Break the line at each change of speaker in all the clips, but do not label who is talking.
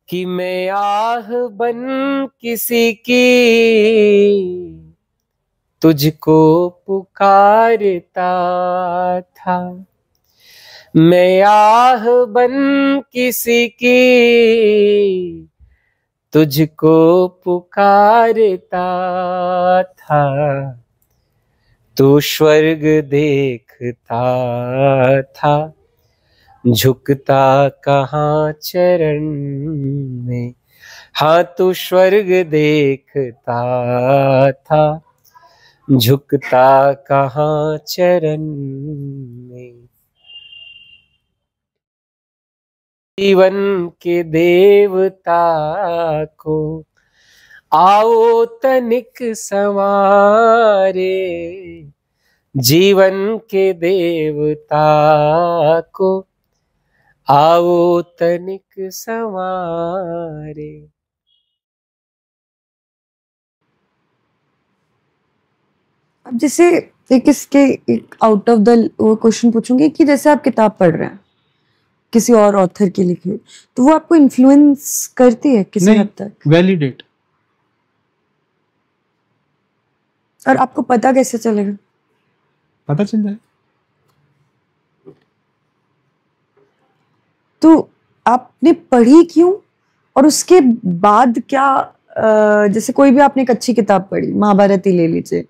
कि मैं आह बन किसी की तुझको पुकारता था। मैं आह बन किसी की तुझको पुकारता था। तू स्वर्ग देखता था, झुकता कहाँ चरण में। हाँ, तू स्वर्ग देखता था, झुकता कहाँ चरण में। जीवन के देवता को आओ तनिक संवारे। जीवन के देवता को आओ तनिक संवारे।
अब जैसे एक आउट ऑफ द वो क्वेश्चन पूछूंगी कि जैसे आप किताब पढ़ रहे हैं किसी और ऑथर की लिखी, तो वो आपको इन्फ्लुएंस करती है किसी हद तक?
वैलिडेट।
और आपको पता कैसे चलेगा?
पता चल जाए।
तो आपने पढ़ी क्यों, और उसके बाद क्या? जैसे कोई भी आपने एक अच्छी किताब पढ़ी, महाभारत ही ले लीजिए,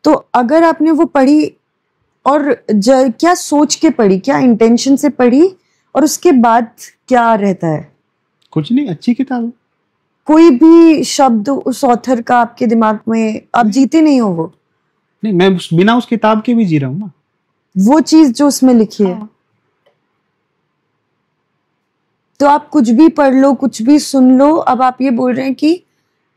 तो अगर आपने वो पढ़ी और क्या सोच के पढ़ी, क्या इंटेंशन से पढ़ी, और उसके बाद क्या रहता है?
कुछ नहीं, अच्छी किताब है।
कोई भी शब्द उस ऑथर का आपके दिमाग में, आप जीते नहीं हो वो?
नहीं, मैं बिना उस किताब के भी जी रहा हूँ ना।
वो चीज जो उसमें लिखी है। तो आप कुछ भी पढ़ लो, कुछ भी सुन लो, अब आप ये बोल रहे हैं कि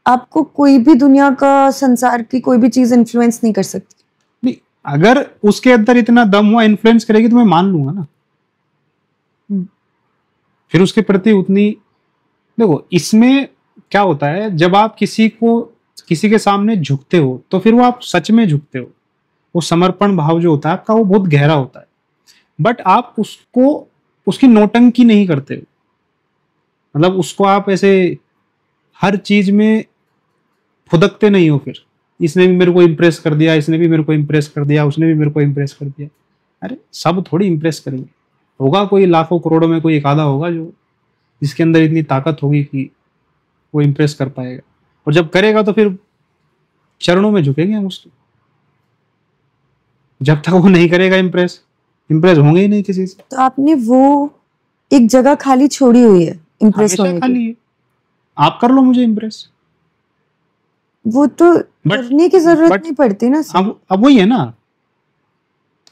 आपको कोई भी दुनिया का, संसार की कोई भी चीज इन्फ्लुएंस नहीं कर सकती?
नहीं, अगर उसके अंदर इतना दम हुआ इन्फ्लुएंस करेगी तो मैं मान लूंगा ना। फिर उसके प्रति उतनी, देखो इसमें क्या होता है, जब आप किसी के सामने झुकते हो तो फिर वो आप सच में झुकते हो। वो समर्पण भाव जो होता है आपका, वो बहुत गहरा होता है। बट आप उसकी नौटंकी नहीं करते हो। मतलब उसको आप ऐसे हर चीज में फुदकते नहीं हो। फिर इसने भी मेरे को इम्प्रेस कर दिया, इसने भी मेरे को इम्प्रेस कर दिया, उसने भी मेरे को इम्प्रेस कर दिया। अरे सब थोड़ी इम्प्रेस करेंगे। होगा कोई लाखों करोड़ों में कोई एक आधा होगा जो जिसके अंदर इतनी ताकत होगी कि वो इम्प्रेस कर पाएगा। और जब करेगा तो फिर चरणों में झुकेंगे हम उसके। जब तक वो नहीं करेगा इम्प्रेस होंगे ही नहीं किसी से।
तो आपने वो एक जगह खाली छोड़ी हुई है इम्प्रेस होने की।
खाली है, आप कर लो मुझे इम्प्रेस।
वो तो करने की जरूरत नहीं पड़ती ना।
अब वही है ना,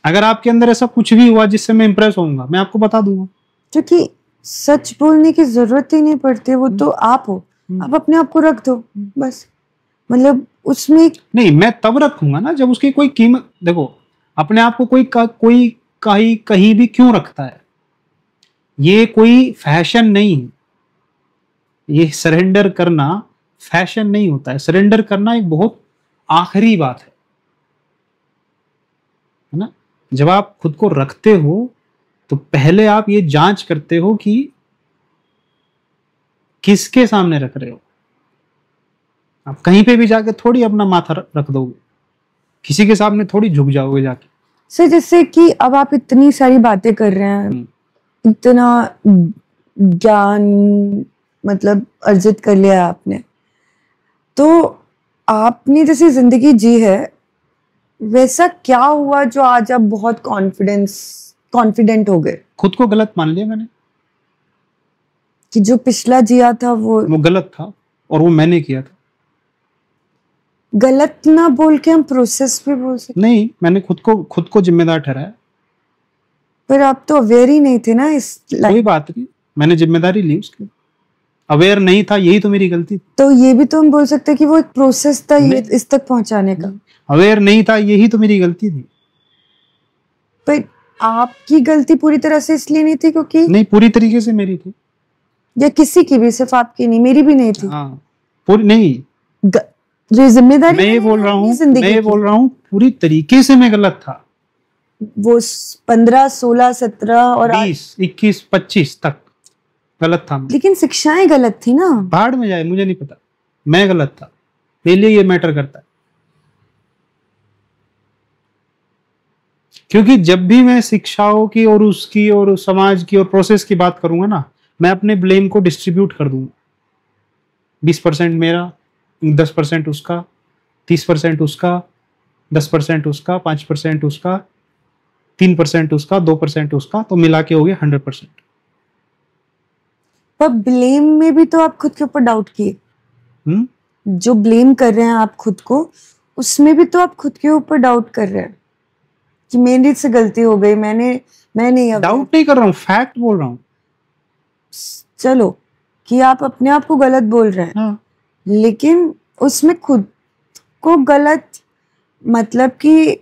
अगर आपके अंदर ऐसा कुछ भी हुआ जिससे मैं इम्प्रेस होऊंगा, मैं आपको बता दूंगा।
क्योंकि सच बोलने की जरूरत ही नहीं पड़ती, वो तो आप हो, आप अपने आप को रख दो बस। मतलब उसमें
नहीं, मैं तब रखूंगा ना जब उसकी कोई कीमत। देखो, अपने आप को कोई कहीं भी क्यों रखता है? ये कोई फैशन नहीं है। ये सरेंडर करना फैशन नहीं होता है। सरेंडर करना एक बहुत आखिरी बात है ना। जब आप खुद को रखते हो तो पहले आप ये जांच करते हो कि किसके सामने रख रहे हो। आप कहीं पे भी जाके थोड़ी अपना माथा रख दोगे, किसी के सामने थोड़ी झुक जाओगे जाके।
सर जैसे कि अब आप इतनी सारी बातें कर रहे हैं, इतना ज्ञान मतलब अर्जित कर लिया आपने, तो आपने जैसी जिंदगी जी है, वैसा क्या हुआ जो आज आप बहुत कॉन्फिडेंट हो गए?
खुद को गलत मान लिया मैंने
कि जो पिछला जिया था वो
गलत था और वो मैंने किया था।
गलत ना बोल के हम प्रोसेस पे बोल सकते।
नहीं, मैंने खुद को जिम्मेदार ठहराया।
पर आप तो अवेयर ही नहीं थे ना इस
कोई बात नहीं, मैंने जिम्मेदारी ली उसकी। अवेयर नहीं था, यही तो मेरी गलती।
तो ये भी तो हम बोल सकते हैं कि वो एक प्रोसेस था ये इस तक पहुंचाने का।
अवेयर नहीं था, यही तो मेरी गलती थी।
पर आपकी गलती पूरी तरह से इसलिए नहीं थी क्योंकि
नहीं, पूरी तरीके से मेरी थी।
या किसी की भी, सिर्फ आपकी नहीं, मेरी भी नहीं थी।
हाँ, पूरी नहीं,
जो जिम्मेदारी
मैं बोल रहा हूँ पूरी तरीके से मैं गलत था।
वो 15, 16, 17 और
20, 21, 25 तक गलत था मैं।
लेकिन शिक्षाएं गलत थी ना।
भाड़ में जाए, मुझे नहीं पता, मैं गलत था, मेरे लिए ये मैटर करता है। क्योंकि जब भी मैं शिक्षाओं की और उसकी और समाज की और प्रोसेस की बात करूंगा ना, मैं अपने ब्लेम को डिस्ट्रीब्यूट कर दूंगा। 20% मेरा, 10% उसका, 30% उसका, 10% उसका, 5% उसका, 3% उसका, 2% उसका, तो मिला के हो गया 100%।
पर ब्लेम में भी तो आप खुद के ऊपर डाउट किए। जो ब्लेम कर रहे हैं आप खुद को, उसमें भी तो आप खुद के ऊपर डाउट कर रहे हैं कि मेरे से गलती हो गई, मैंने
डाउट नहीं कर रहा हूँ, फैक्ट बोल रहा हूँ।
चलो कि आप अपने आप को गलत बोल रहे हैं,
हाँ।
लेकिन उसमें खुद को गलत, मतलब कि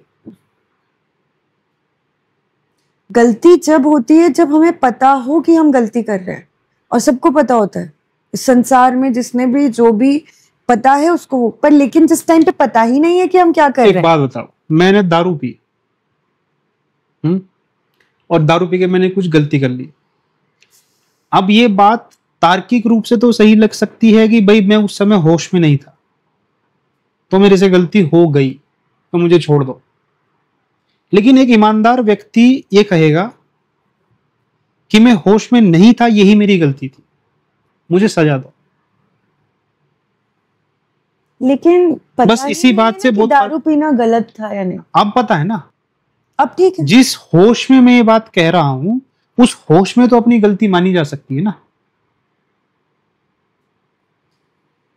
गलती जब होती है जब हमें पता हो कि हम गलती कर रहे हैं, और सबको पता होता है इस संसार में, जिसने भी जो भी पता है उसको, पर लेकिन जिस टाइम पे पता ही नहीं है कि हम क्या कर रहे हैं।
एक बात बताओ, मैंने दारू पी, और दारू पी के मैंने कुछ गलती कर ली। अब ये बात तार्किक रूप से तो सही लग सकती है कि भाई मैं उस समय होश में नहीं था, तो मेरे से गलती हो गई, तो मुझे छोड़ दो। लेकिन एक ईमानदार व्यक्ति ये कहेगा कि मैं होश में नहीं था, यही मेरी गलती थी, मुझे सजा दो।
लेकिन पता
बस इसी बात से बहुत
दारू पीना गलत था या नहीं,
अब पता है ना।
अब ठीक है।
जिस होश में मैं ये बात कह रहा हूं, उस होश में तो अपनी गलती मानी जा सकती है ना।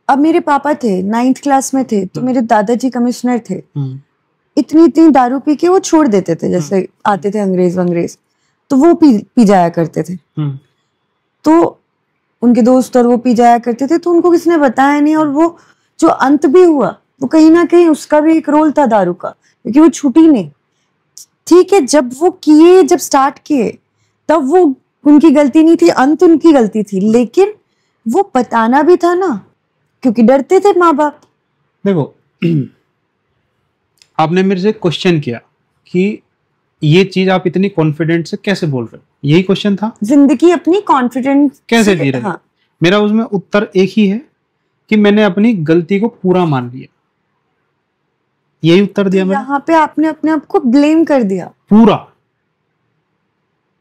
अब मेरे पापा थे, 9th क्लास में थे, तो मेरे दादाजी कमिश्नर थे। इतनी दारू पी के वो छोड़ देते थे, जैसे आते थे अंग्रेज, तो वो पी जाया करते थे। तो उनके दोस्त और वो पी जाया करते थे, तो उनको किसी ने बताया नहीं, और वो जो अंत भी हुआ, वो कहीं ना कहीं उसका भी एक रोल था दारू का, क्योंकि वो छूटी नहीं। ठीक है, जब वो किए, जब स्टार्ट किए, तब वो उनकी गलती नहीं थी, अंत उनकी गलती थी, लेकिन वो बताना भी था ना, क्योंकि डरते थे माँ बाप।
देखो, आपने मेरे से क्वेश्चन किया कि ये चीज आप इतनी कॉन्फिडेंट से कैसे बोल रहे हो, यही क्वेश्चन था।
जिंदगी अपनी कॉन्फिडेंस
कैसे जी रहे? हाँ। मेरा उसमें उत्तर एक ही है कि मैंने अपनी गलती को पूरा मान लिया, यही उत्तर दिया मैंने।
यहाँ पे आपने अपने आप को ब्लेम कर दिया
पूरा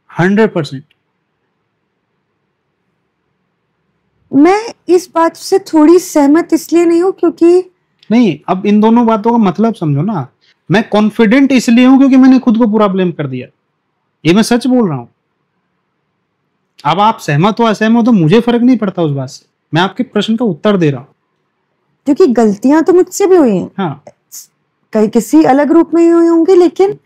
100%।
मैं इस बात से थोड़ी सहमत इसलिए नहीं हूं क्योंकि
नहीं, अब इन दोनों बातों का मतलब समझो ना। मैं कॉन्फिडेंट इसलिए हूं क्योंकि मैंने खुद को पूरा ब्लेम कर दिया, ये मैं सच बोल रहा हूं। अब आप सहमत हो असहमत हो, मुझे फर्क नहीं पड़ता उस बात से, मैं आपके प्रश्न का उत्तर दे रहा हूं।
क्योंकि गलतियां तो मुझसे भी हुई हैं।
हाँ,
कहीं किसी अलग रूप में ही हुई होंगी, लेकिन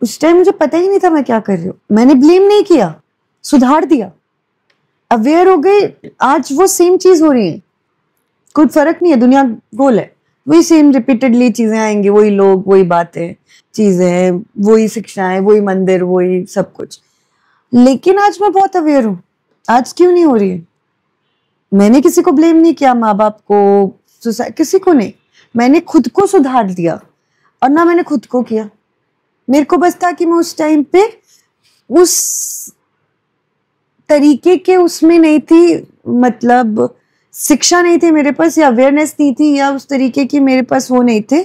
उस टाइम मुझे पता ही नहीं था मैं क्या कर रही हूँ। मैंने ब्लेम नहीं किया, सुधार दिया, अवेयर हो गई। आज वो सेम चीज हो रही है, कोई फर्क नहीं है, दुनिया गोल है, वही सेम रिपीटेडली चीजें आएंगी, वही लोग, वही बातें, चीजें, वही शिक्षाएं, वही मंदिर, वही सब कुछ। लेकिन आज मैं बहुत अवेयर हूँ। आज क्यों नहीं हो रही है? मैंने किसी को ब्लेम नहीं किया, माँ बाप को, किसी को नहीं, मैंने खुद को सुधार दिया। और ना मैंने खुद को किया, मेरे को बस था कि मैं उस टाइम पे उस तरीके के उसमें नहीं थी, मतलब शिक्षा नहीं थी मेरे पास, या अवेयरनेस नहीं थी, या उस तरीके की मेरे पास वो नहीं थे,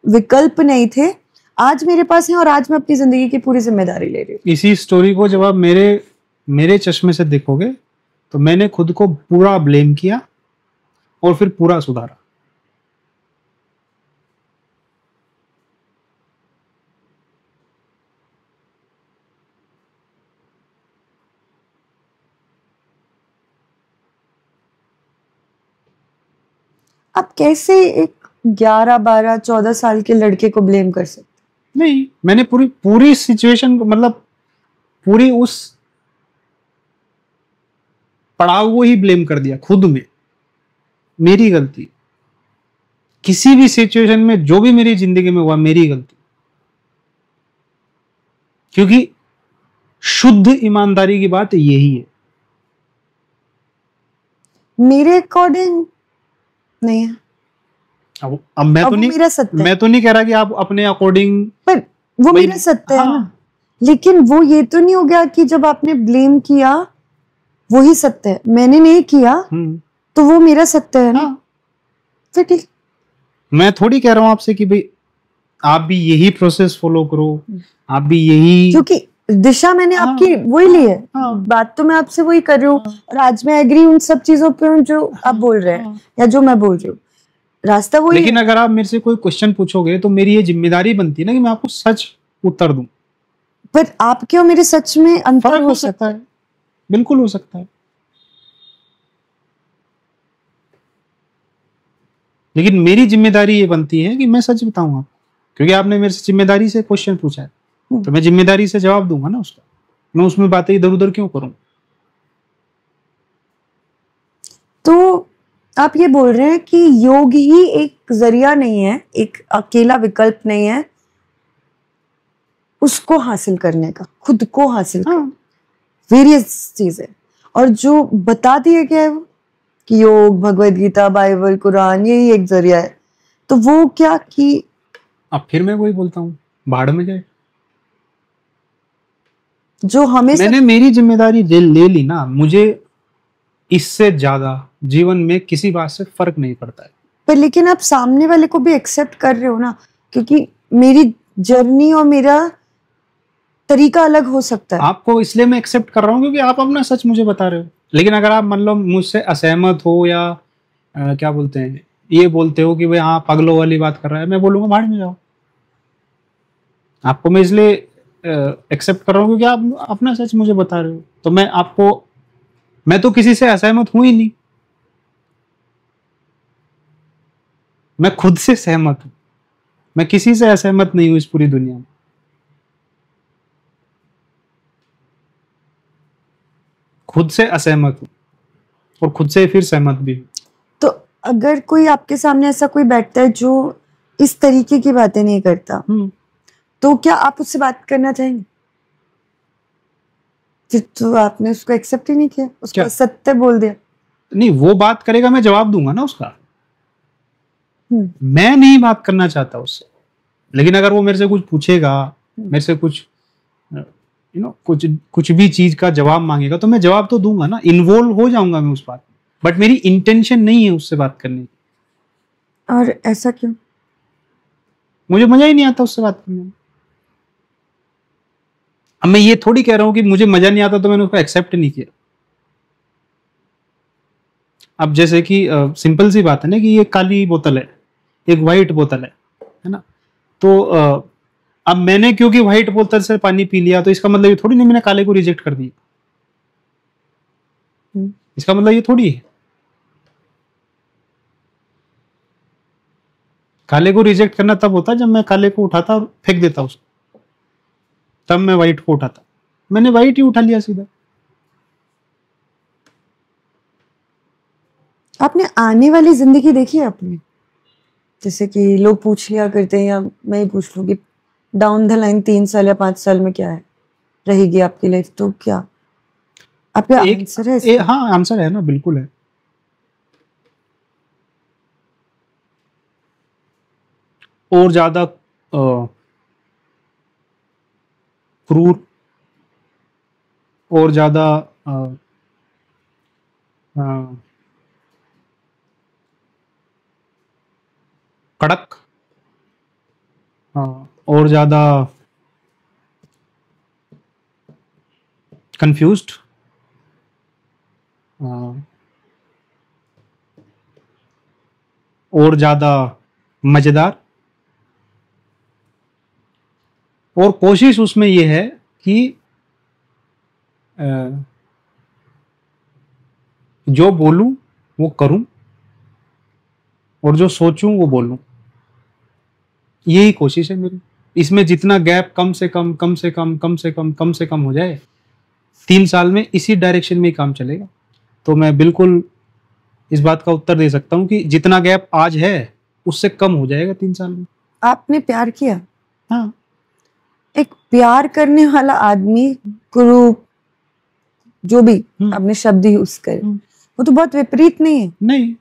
विकल्प नहीं थे। आज मेरे पास है, और आज मैं अपनी जिंदगी की पूरी जिम्मेदारी ले रही हूँ।
इसी स्टोरी को जब आप मेरे चश्मे से देखोगे, तो मैंने खुद को पूरा ब्लेम किया और फिर पूरा सुधारा।
आप कैसे एक 11, 12, 14 साल के लड़के को ब्लेम कर सकते?
नहीं, मैंने पूरी सिचुएशन को, मतलब पूरी उस पड़ाव को ही ब्लेम कर दिया खुद में, मेरी गलती। किसी भी सिचुएशन में जो भी मेरी जिंदगी में हुआ, मेरी गलती। क्योंकि शुद्ध ईमानदारी की बात यही है।
मेरे अकॉर्डिंग नहीं है।
अब मैं तो नहीं कह रहा कि आप अपने अकॉर्डिंग,
पर वो मेरा सत्य है ना। लेकिन वो ये तो नहीं हो गया कि जब आपने ब्लेम किया वही सत्य है, मैंने नहीं किया तो वो मेरा सत्य है ना।
हाँ।
फिर ठीक।
मैं थोड़ी कह रहा हूँ आपसे कि भाई आप भी यही प्रोसेस फॉलो करो, आप भी यही,
क्योंकि दिशा मैंने
हाँ,
आपकी वही ली है,
हाँ,
बात तो मैं आपसे वही कर रही हूँ,
हाँ,
और आज मैं एग्री उन सब चीजों पे हूँ जो आप बोल रहे हैं,
हाँ।
या जो मैं बोल रही हूँ, रास्ता वही
लेकिन
है।
अगर आप मेरे से कोई क्वेश्चन पूछोगे तो मेरी ये जिम्मेदारी बनती है ना कि मैं आपको सच उत्तर दूं।
पर आपके और मेरे सच में अंतर
फर्क
हो सकता
है, बिल्कुल हो सकता है, लेकिन मेरी जिम्मेदारी ये बनती है कि मैं सच बताऊं आपको, क्योंकि आपने मेरे से जिम्मेदारी से क्वेश्चन पूछा है तो मैं जिम्मेदारी से जवाब दूंगा ना उसका। मैं उसमें बातें इधर उधर क्यों करूं?
तो आप ये बोल रहे हैं कि योग ही एक जरिया नहीं है, एक अकेला विकल्प नहीं है उसको हासिल करने का, खुद को हासिल
हाँ।
वेरियस चीजें, और जो बता दिया गया है वो कि योग, भगवत गीता, बाइबल, कुरान यही एक जरिया है, तो वो क्या कि
अब फिर मैं वही बोलता हूँ, भाड़ में जाए।
जो हमें
मैंने मेरी जिम्मेदारी ले ली ना, मुझे इससे ज्यादा जीवन में किसी बात से फर्क नहीं पड़ता है।
पर लेकिन आप सामने वाले को भी एक्सेप्ट कर रहे हो ना, क्योंकि मेरी जर्नी और मेरा तरीका अलग हो सकता है।
आपको इसलिए मैं एक्सेप्ट कर रहा हूँ क्योंकि आप अपना सच मुझे बता रहे हो। लेकिन अगर आप मान लो मुझसे असहमत हो या क्या बोलते हैं, ये बोलते हो कि भाई हाँ पगलों वाली बात कर रहा है, मैं बोलूंगा भाड़ में जाओ। आपको मैं इसलिए एक्सेप्ट कर रहा हूँ क्योंकि आप अपना सच मुझे बता रहे हो, तो मैं तो किसी से असहमत हूं ही नहीं, मैं खुद से सहमत हूं। मैं किसी से असहमत नहीं हूं इस पूरी दुनिया में। खुद से असहमत हूं और खुद से फिर सहमत भी हूं।
तो अगर कोई आपके सामने ऐसा कोई बैठता है जो इस तरीके की बातें नहीं करता, तो क्या आप उससे बात करना चाहेंगे? फिर तो आपने उसको एक्सेप्ट ही नहीं किया, उसको सत्य बोल दिया।
नहीं, वो बात करेगा, मैं जवाब दूंगा ना उसका। मैं नहीं बात करना चाहता उससे, लेकिन अगर वो मेरे से कुछ पूछेगा, मेरे से कुछ कुछ भी चीज का जवाब मांगेगा, तो मैं जवाब तो दूंगा ना, इन्वॉल्व हो जाऊंगा मैं उस बात में। बट मेरी इंटेंशन नहीं है उससे बात करने की।
और ऐसा क्यों?
मुझे मजा ही नहीं आता उससे बात करने में। अब मैं ये थोड़ी कह रहा हूं कि मुझे मजा नहीं आता तो मैंने उसको एक्सेप्ट नहीं किया। अब जैसे कि सिंपल सी बात है ना कि ये काली बोतल है, एक व्हाइट बोतल है ना, तो अब मैंने क्योंकि व्हाइट बोतल से पानी पी लिया तो इसका मतलब ये थोड़ी नहीं मैंने काले को रिजेक्ट कर दिया। इसका मतलब ये थोड़ी है। काले को रिजेक्ट करना तब होता जब मैं काले को उठाता और फेंक देता उसको, तब मैं व्हाइट को उठाता। मैंने व्हाइट ही उठा लिया सीधा।
आपने आने वाली जिंदगी देखी है अपनी? जैसे कि लोग पूछ लिया करते हैं, या मैं ही पूछ लूँ कि डाउन द लाइन 3 साल या 5 साल में क्या है रहेगी आपकी लाइफ, तो क्या आपका आंसर है?
हाँ, आंसर है ना, बिल्कुल है। और ज्यादा क्रूर, और ज्यादा कड़क, और ज्यादा कंफ्यूज्ड, और ज्यादा मजेदार। और कोशिश उसमें यह है कि जो बोलूं वो करूं और जो सोचूं वो बोलूं। यही कोशिश है मेरी। इसमें जितना गैप कम से कम हो जाए, 3 साल में इसी डायरेक्शन में ही काम चलेगा। तो मैं बिल्कुल इस बात का उत्तर दे सकता हूं कि जितना गैप आज है उससे कम हो जाएगा 3 साल में।
आपने प्यार किया?
हाँ।
एक प्यार करने वाला आदमी, गुरु, जो भी आपने शब्द यूज करे, वो तो बहुत विपरीत नहीं है?
नहीं,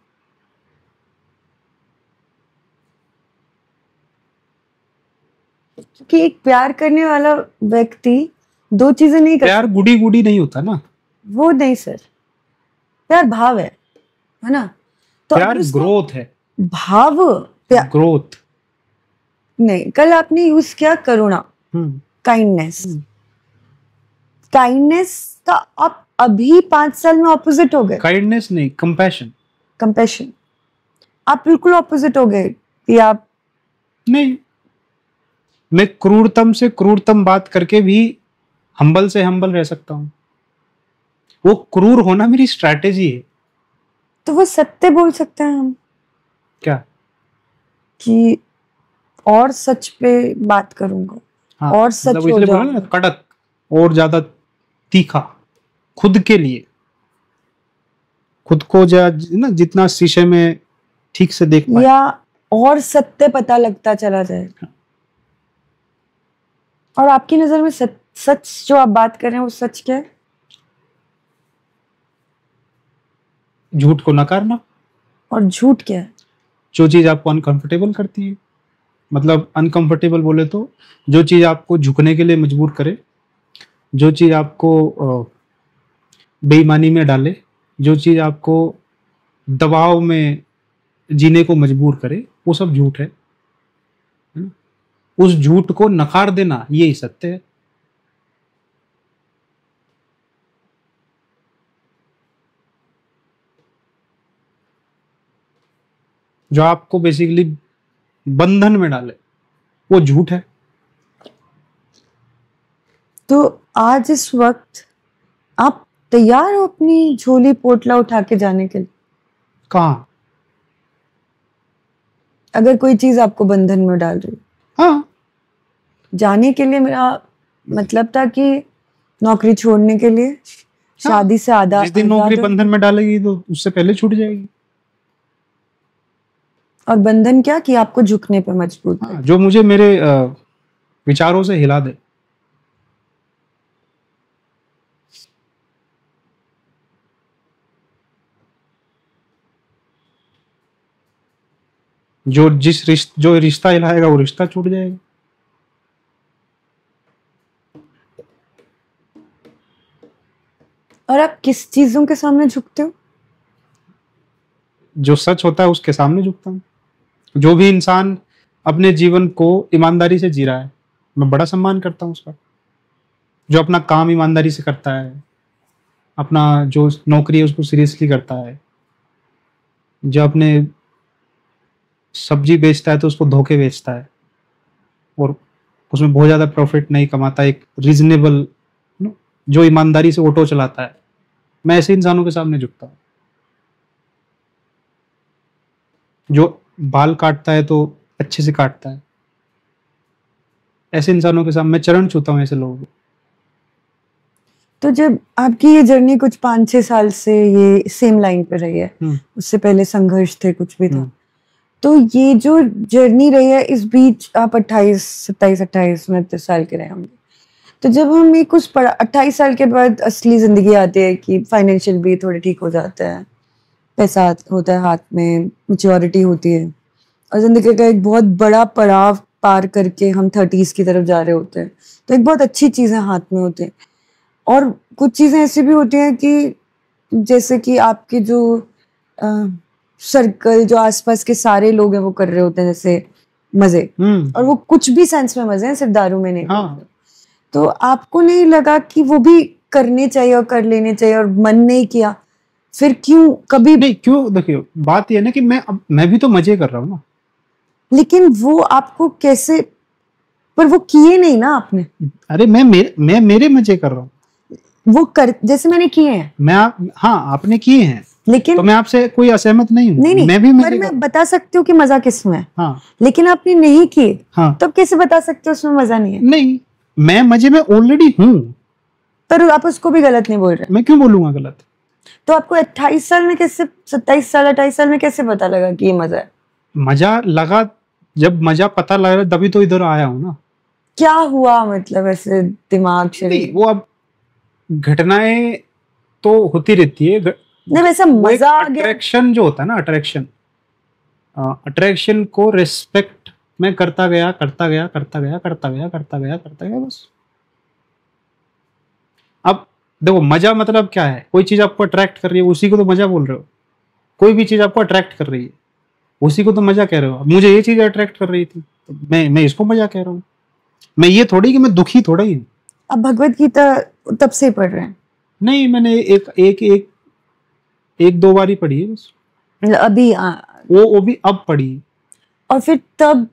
क्योंकि एक प्यार करने वाला व्यक्ति 2 चीजें नहीं कर,
प्यार गुडी गुडी नहीं होता ना।
वो नहीं सर, प्यार भाव है ना? तो
प्यार
अगर उसको
ग्रोथ है,
भाव प्यार
ग्रोथ।
नहीं, कल आपने यूज किया करुणा, काइंडनेस। काइंडनेस का आप अभी 5 साल में ऑपोजिट हो गए।
काइंडनेस नहीं, कंपैशन।
कंपैशन, आप बिल्कुल ऑपोजिट हो गए कि आप
नहीं, मैं क्रूरतम से क्रूरतम बात करके भी हम्बल से हम्बल रह सकता हूँ। वो क्रूर होना मेरी स्ट्रैटेजी है।
तो वो सत्य बोल सकते हैं हम
क्या?
कि और सच पे बात करूंगा।
हाँ,
और सच
मतलब
हो
इसलिए बोला ना,
जाऊंगा।
कड़क और ज्यादा तीखा, खुद के लिए, खुद को ना जितना शीशे में ठीक से देख पाए।
या और सत्य पता लगता चला जाएगा। और आपकी नजर में सच जो आप बात कर रहे हैं वो सच क्या है?
झूठ को नकारना।
और झूठ क्या है?
जो चीज आपको अनकंफर्टेबल करती है, मतलब अनकंफर्टेबल बोले तो जो चीज आपको झुकने के लिए मजबूर करे, जो चीज आपको बेईमानी में डाले, जो चीज आपको दबाव में जीने को मजबूर करे, वो सब झूठ है ना? उस झूठ को नकार देना, यही सत्य है। जो आपको बेसिकली बंधन में डाले, वो झूठ है।
तो आज इस वक्त आप तैयार हो अपनी झोली पोटला उठा के जाने के लिए?
कहाँ?
अगर कोई चीज आपको बंधन में डाल रही है?
हाँ,
जाने के लिए मेरा मतलब था कि नौकरी छोड़ने के लिए, शादी से आधा
जिस दिन नौकरी बंधन में डालेगी तो उससे पहले छूट जाएगी।
और बंधन क्या कि आपको झुकने पे मजबूर कर।
हाँ, जो मुझे मेरे विचारों से हिला दे। जो रिश्ता हिलाएगा वो रिश्ता छूट जाएगा।
और आप किस चीजों के सामने झुकते हो?
जो सच होता है उसके सामने झुकता हूँ। जो भी इंसान अपने जीवन को ईमानदारी से जी रहा है, मैं बड़ा सम्मान करता हूँ उसका। जो अपना काम ईमानदारी से करता है, अपना जो नौकरी है उसको सीरियसली करता है, जो अपने सब्जी बेचता है तो उसको धोखे बेचता है और उसमें बहुत ज्यादा प्रॉफिट नहीं कमाता, एक रीजनेबल, जो ईमानदारी से ऑटो चलाता है, मैं ऐसे इंसानों के सामने झुकता हूँ। जो बाल काटता है तो अच्छे से काटता है, ऐसे इंसानों के सामने मैं चरण छूता हूँ, ऐसे लोगों को।
तो जब आपकी ये जर्नी कुछ 5-6 साल से ये सेम लाइन पे रही है, उससे पहले संघर्ष थे, कुछ भी था, तो ये जो जर्नी रही है, इस बीच आप 28 साल के रहे होंगे। तो जब हम एक कुछ 28 साल के बाद असली जिंदगी आती है कि फाइनेंशियल भी थोड़े ठीक हो जाता है, पैसा होता है हाथ में, मैच्योरिटी होती है, और जिंदगी का एक बहुत बड़ा पड़ाव पार करके हम 30s की तरफ जा रहे होते हैं, तो एक बहुत अच्छी चीजें हाथ में होती हैं। और कुछ चीजें ऐसी भी होती हैं कि जैसे कि आपके जो सर्कल, जो आसपास के सारे लोग हैं वो कर रहे होते हैं जैसे मजे, और वो कुछ भी सेंस में मजे हैं, सिर्फ दारू में नहीं।
हाँ।
तो आपको नहीं लगा कि वो भी करने चाहिए और कर लेने चाहिए, और मन नहीं किया? फिर क्यों कभी
नहीं, क्यों? देखिए, बात ये है ना कि मैं भी तो मजे कर रहा हूँ ना।
लेकिन वो आपको कैसे, पर वो किए नहीं ना आपने।
अरे मैं मेरे मजे कर रहा हूँ,
वो कर जैसे मैंने किए हैं।
हाँ, आपने किए हैं,
लेकिन
तो मैं आपसे कोई असहमत नहीं हूँ।
नहीं,
मैं भी
पर मैं बता सकती हूँ कि मजा किस में है।
हाँ,
लेकिन आपने नहीं किए,
हाँ,
तब कैसे बता सकते हो उसमें मजा नहीं है?
नहीं, मैं मजे में ऑलरेडी हूँ।
पर आप उसको भी गलत नहीं बोल रहे।
मैं क्यों बोलूंगा गलत?
तो आपको 28 साल में कैसे, 27 साल 28 साल में कैसे पता लगा कि ये मजा है?
मजा लगा, जब मजा पता लगा तभी तो इधर आया हूँ ना।
क्या हुआ, मतलब ऐसे दिमाग शरीर?
वो अब घटनाएं तो होती रहती है।
नहीं, वैसा मजा आ गया।
अट्रैक्शन जो होता है ना, अट्रैक्शन को रिस्पेक्ट मैं करता गया बस। अब देखो मजा मतलब क्या है, कोई चीज आपको अट्रैक्ट कर रही है उसी को तो मजा बोल रहे हो। कोई भी चीज आपको अट्रैक्ट कर रही है उसी को तो मजा कह रहे हो। मुझे ये चीज अट्रैक्ट कर रही थी तो मैं इसको मजा कह रहा हूँ। मैं ये थोड़ी कि मैं दुखी थोड़ा ही हूँ।
अब भगवत गीता तब से पढ़ रहे हैं?
नहीं, मैंने एक दो बार ही पढ़ी है बस।
मतलब अभी
वो भी अब पढ़ी है।
और फिर तब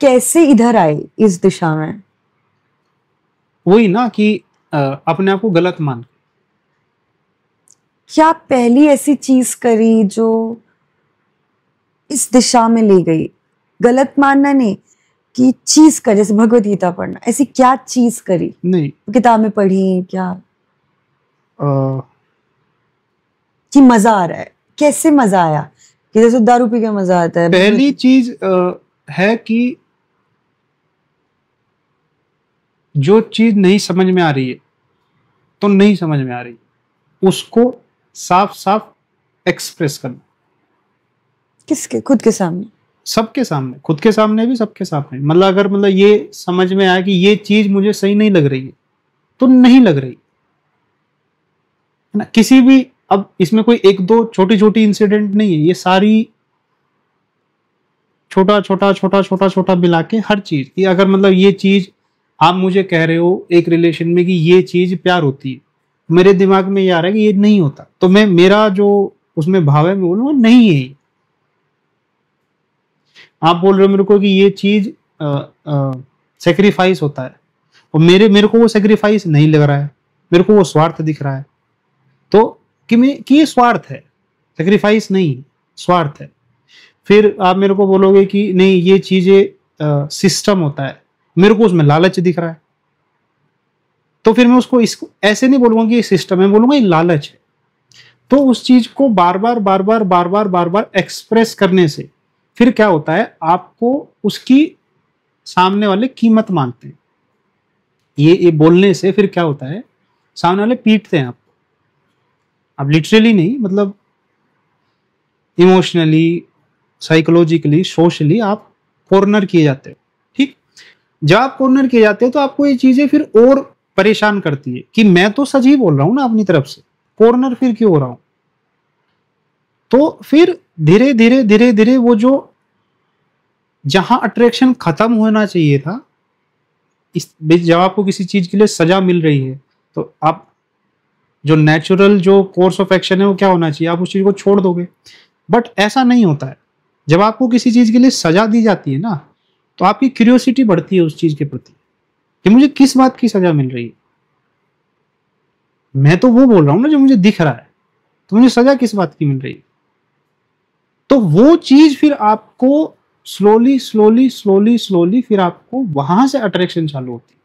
कैसे इधर आए इस दिशा में?
वही ना कि अपने आप को गलत मान।
क्या पहली ऐसी चीज करी जो इस दिशा में ले गई? गलत मानना नहीं कि चीज कर, जैसे भगवत गीता पढ़ना, ऐसी क्या चीज करी?
नहीं,
किताब में पढ़ी क्या कि मजा आ रहा है? कैसे मजा आया? कि जैसे दारू पी के मजा आता है।
पहली चीज है कि जो चीज नहीं समझ में आ रही है तो नहीं समझ में आ रही, उसको साफ साफ एक्सप्रेस करना।
किसके? खुद के सामने? सबके
सामने, खुद के सामने भी, सबके सामने। मतलब अगर ये समझ में आया कि ये चीज मुझे सही नहीं लग रही है तो नहीं लग रही है ना। किसी भी, अब इसमें कोई एक दो छोटी छोटी इंसिडेंट नहीं है, ये सारी छोटा छोटा छोटा छोटा छोटा मिला के हर चीज। ये अगर ये चीज आप मुझे कह रहे हो एक रिलेशन में कि ये चीज प्यार होती है, मेरे दिमाग में ये आ रहा है कि ये नहीं होता, तो मेरा जो उसमें भाव है मैं बोलूंगा नहीं है। आप बोल रहे हो मेरे को कि ये चीज सेक्रीफाइस होता है और मेरे को वो सेक्रीफाइस नहीं लग रहा है, मेरे को वो स्वार्थ दिख रहा है। तो कि ये स्वार्थ है, सेक्रीफाइस नहीं, स्वार्थ है। फिर आप मेरे को बोलोगे कि नहीं ये चीजें सिस्टम होता है, मेरे को उसमें लालच दिख रहा है, तो फिर मैं उसको इसको ऐसे नहीं बोलूंगा कि ये सिस्टम है, बोलूंगा ये लालच है। तो उस चीज को बार बार एक्सप्रेस करने से फिर क्या होता है, आपको उसकी सामने वाले कीमत मांगते हैं। ये बोलने से फिर क्या होता है, सामने वाले पीटते हैं आपको। अब लिटरली नहीं, मतलब इमोशनली, साइकोलॉजिकली, सोशली आप कॉर्नर किए जाते हो। ठीक, जब आप कॉर्नर किए जाते हो तो आपको ये चीजें फिर और परेशान करती है कि मैं तो सच ही बोल रहा हूं ना अपनी तरफ से, कॉर्नर फिर क्यों हो रहा हूं। तो फिर धीरे धीरे धीरे धीरे वो जो जहां अट्रैक्शन खत्म होना चाहिए था, जब आपको किसी चीज के लिए सजा मिल रही है तो आप जो नेचुरल जो कोर्स ऑफ एक्शन है वो क्या होना चाहिए, आप उस चीज को छोड़ दोगे। बट ऐसा नहीं होता है। जब आपको किसी चीज के लिए सजा दी जाती है ना, तो आपकी क्यूरियोसिटी बढ़ती है उस चीज के प्रति कि मुझे किस बात की सजा मिल रही है। मैं तो वो बोल रहा हूं ना जो मुझे दिख रहा है, तो मुझे सजा किस बात की मिल रही है। तो वो चीज फिर आपको स्लोली स्लोली स्लोली स्लोली फिर आपको वहां से अट्रैक्शन चालू होती है।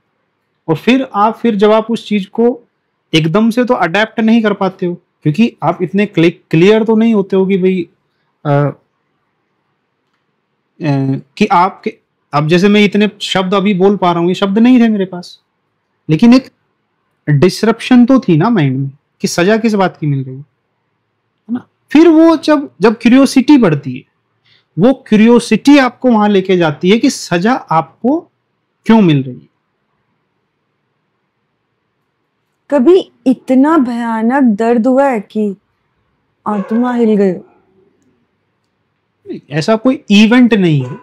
और फिर जब आप उस चीज को एकदम से तो अडेप्ट नहीं कर पाते हो, क्योंकि आप इतने क्लियर तो नहीं होते हो कि भाई कि आपके, अब जैसे मैं इतने शब्द अभी बोल पा रहा हूं, ये शब्द नहीं थे मेरे पास, लेकिन एक डिसरप्शन तो थी ना माइंड में कि सजा किस बात की मिल रही है ना। फिर वो जब क्यूरियोसिटी बढ़ती है, वो क्यूरियोसिटी आपको वहां लेके जाती है कि सजा आपको क्यों मिल रही है।
कभी इतना भयानक दर्द हुआ है कि आत्मा हिल गई?
ऐसा कोई इवेंट नहीं है,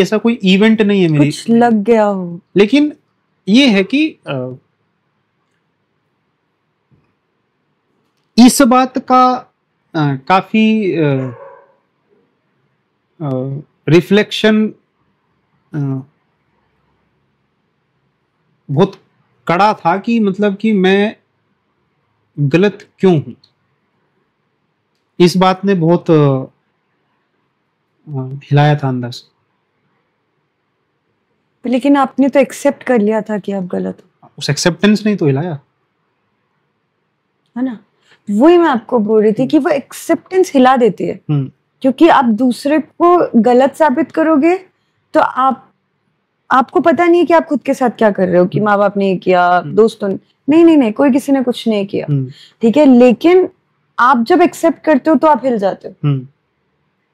ऐसा कोई इवेंट नहीं है मेरी,
कुछ लग गया हो। लेकिन
ये है कि इस बात का काफी रिफ्लेक्शन बहुत कड़ा था कि मतलब कि मैं गलत क्यों हूं। इस बात ने बहुत हिलाया था अंदर से।
लेकिन आपने तो एक्सेप्ट कर लिया था कि आप गलत हो।
उस एक्सेप्टेंस ने तो हिलाया,
है ना। वही मैं आपको बोल रही थी कि वो एक्सेप्टेंस हिला देती है, क्योंकि आप दूसरे को गलत साबित करोगे तो आपको पता नहीं है कि आप खुद के साथ क्या कर रहे हो, कि माँ बाप ने ये किया, दोस्तों नहीं, कोई किसी ने कुछ नहीं किया, ठीक है। लेकिन आप जब एक्सेप्ट करते हो तो आप हिल जाते हो।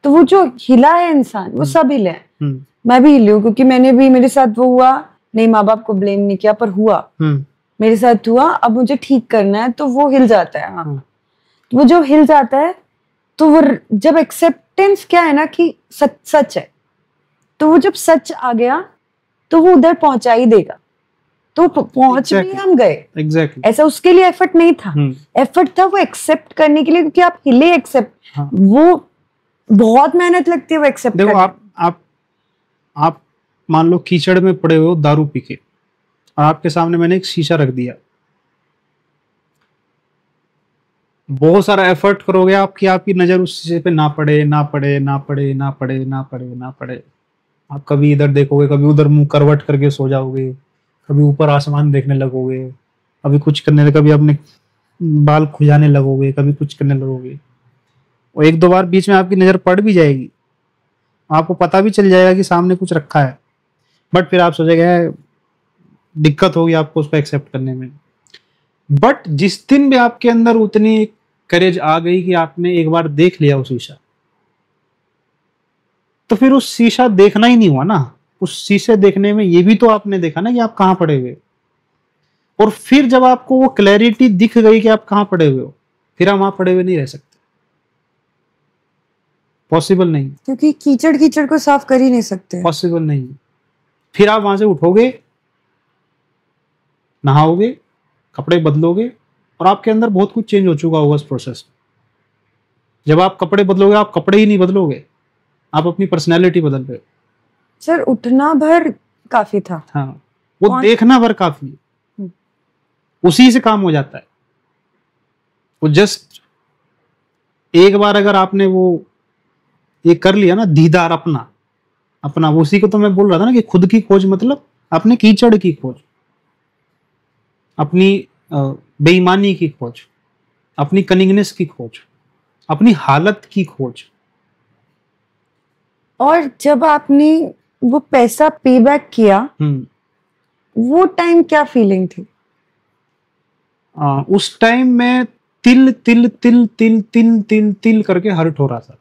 तो वो जो हिला है इंसान, वो सब हिले हैं। मैं भी हिली हूँ, क्योंकि मैंने भी, मेरे साथ वो हुआ नहीं, माँ बाप को ब्लेम नहीं किया, पर हुआ। मेरे साथ हुआ, अब मुझे ठीक करना है, तो वो हिल जाता है। हाँ,
हाँ।
वो जो हिल जाता है, तो वो जब एक्सेप्टेंस क्या है ना कि सच है, तो वो जब सच आ गया तो वो उधर पहुंचा ही देगा। तो पहुंच भी
Exactly.
हम गए।
एग्जैक्टली।
ऐसा उसके लिए एफर्ट नहीं था, एफर्ट था वो एक्सेप्ट करने के लिए, क्योंकि आप हिले एक्सेप्ट,
हाँ।
वो बहुत मेहनत लगती है वो एक्सेप्ट
देखो
करने।
आप मान लो कीचड़ में पड़े हुए हो दारू पी के, और आपके सामने मैंने एक शीशा रख दिया, बहुत सारा एफर्ट करोगे आपकी आपकी नजर उस शीशे पे ना पड़े ना पड़े ना पड़े ना पड़े ना पड़े ना पड़े। आप कभी इधर देखोगे, कभी उधर मुंह करवट करके सो जाओगे, कभी ऊपर आसमान देखने लगोगे, कभी कुछ करने, कभी अपने बाल खुजाने लगोगे, कभी कुछ करने लगोगे, और एक दो बार बीच में आपकी नजर पड़ भी जाएगी, आपको पता भी चल जाएगा कि सामने कुछ रखा है, बट फिर आप सोचेंगे दिक्कत होगी आपको उसको एक्सेप्ट करने में। बट जिस दिन भी आपके अंदर उतनी करेज आ गई कि आपने एक बार देख लिया उस शीशा, तो फिर उस शीशा देखना ही नहीं हुआ ना, उस शीशे देखने में ये भी तो आपने देखा ना कि आप कहाँ पड़े हुए, और फिर जब आपको वो क्लैरिटी दिख गई कि आप कहाँ पड़े हुए हो, फिर आप वहां पड़े हुए नहीं रह सकते, पॉसिबल नहीं,
क्योंकि कीचड़ कीचड़ को साफ कर ही नहीं सकते।
पॉसिबल नहीं। फिर आप वहां से उठोगे, नहाओगे, कपड़े बदलोगे, और आपके अंदर बहुत कुछ चेंज हो चुका होगा उस प्रोसेस में। जब आप कपड़े बदलोगे, आप कपड़े ही नहीं बदलोगे, आप अपनी पर्सनैलिटी बदल रहे हो।
सर उठना भर काफी था।
हाँ, वो देखना भर काफी है, उसी से काम हो जाता है। वो जस्ट एक बार अगर आपने वो ये कर लिया ना, दीदार अपना अपना, उसी को तो मैं बोल रहा था ना कि खुद की खोज मतलब अपने कीचड़ की खोज, अपनी बेईमानी की खोज, अपनी कनिंगनेस की खोज, अपनी हालत की खोज।
और जब आपने वो पैसा पे बैक किया, वो टाइम क्या फीलिंग थी?
उस टाइम में तिल तिल तिल तिल तिल तिल तिल करके हर्ट हो रहा था,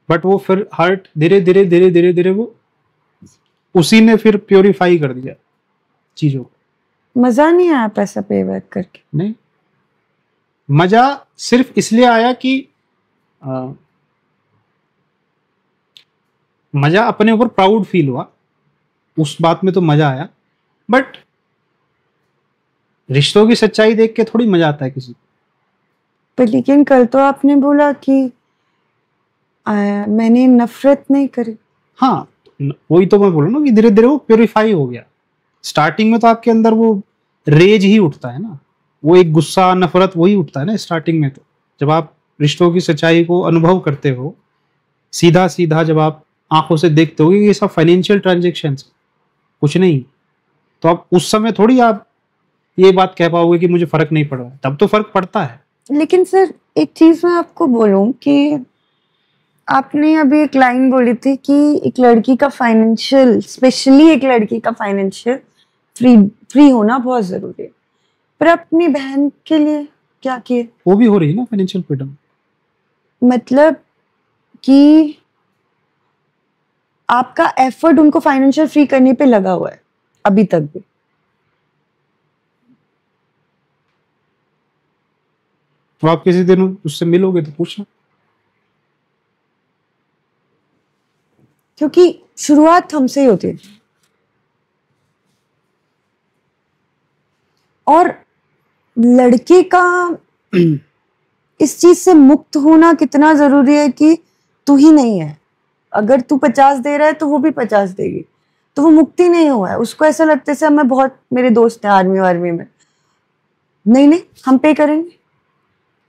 बट वो फिर हर्ट धीरे धीरे धीरे धीरे धीरे वो उसी ने फिर प्योरीफाई कर दिया चीजों को।
मजा नहीं आया पैसा पे बैक करके?
नहीं, मजा सिर्फ इसलिए आया कि मजा अपने ऊपर प्राउड फील हुआ, उस बात में तो मजा आया, बट रिश्तों की सच्चाई देख के थोड़ी मजा आता है किसी को।
पर लेकिन कल तो आपने बोला कि मैंने नफरत नहीं करी।
हाँ, वही तो मैं बोल रहा हूँ ना कि धीरे धीरे वो प्योरीफाई हो गया। स्टार्टिंग में तो आपके अंदर वो रेज ही उठता है ना, वो एक गुस्सा नफरत वही उठता है ना स्टार्टिंग में। तो जब आप रिश्तों की सच्चाई को अनुभव करते हो, सीधा सीधा जब आप आंखों से देखते हो कि ये सब फाइनेंशियल ट्रांजेक्शन कुछ नहीं, तो आप उस समय थोड़ी आप ये बात कह पाओगे कि मुझे फर्क नहीं पड़ रहा है, तब तो फर्क पड़ता है।
लेकिन सर एक चीज मैं आपको बोलूं कि आपने अभी एक लाइन बोली थी कि एक लड़की का फाइनेंशियल, स्पेशली एक लड़की का फाइनेंशियल फ्री होना बहुत जरूरी है, पर अपनी बहन के लिए क्या किए?
वो भी हो रही है ना फाइनेंशियल फ्रीडम।
मतलब कि आपका एफर्ट उनको फाइनेंशियल फ्री करने पे लगा हुआ है अभी तक भी?
तो आप किसी दिन उससे मिलोगे तो पूछना,
क्योंकि शुरुआत हमसे ही होती है। और लड़के का इस चीज से मुक्त होना कितना जरूरी है कि तू ही नहीं है, अगर तू 50 दे रहा है तो वो भी 50 देगी, तो वो मुक्ति नहीं हुआ है। उसको ऐसा लगता है, मैं बहुत, मेरे दोस्त हैं आर्मी में, नहीं नहीं हम पे करेंगे,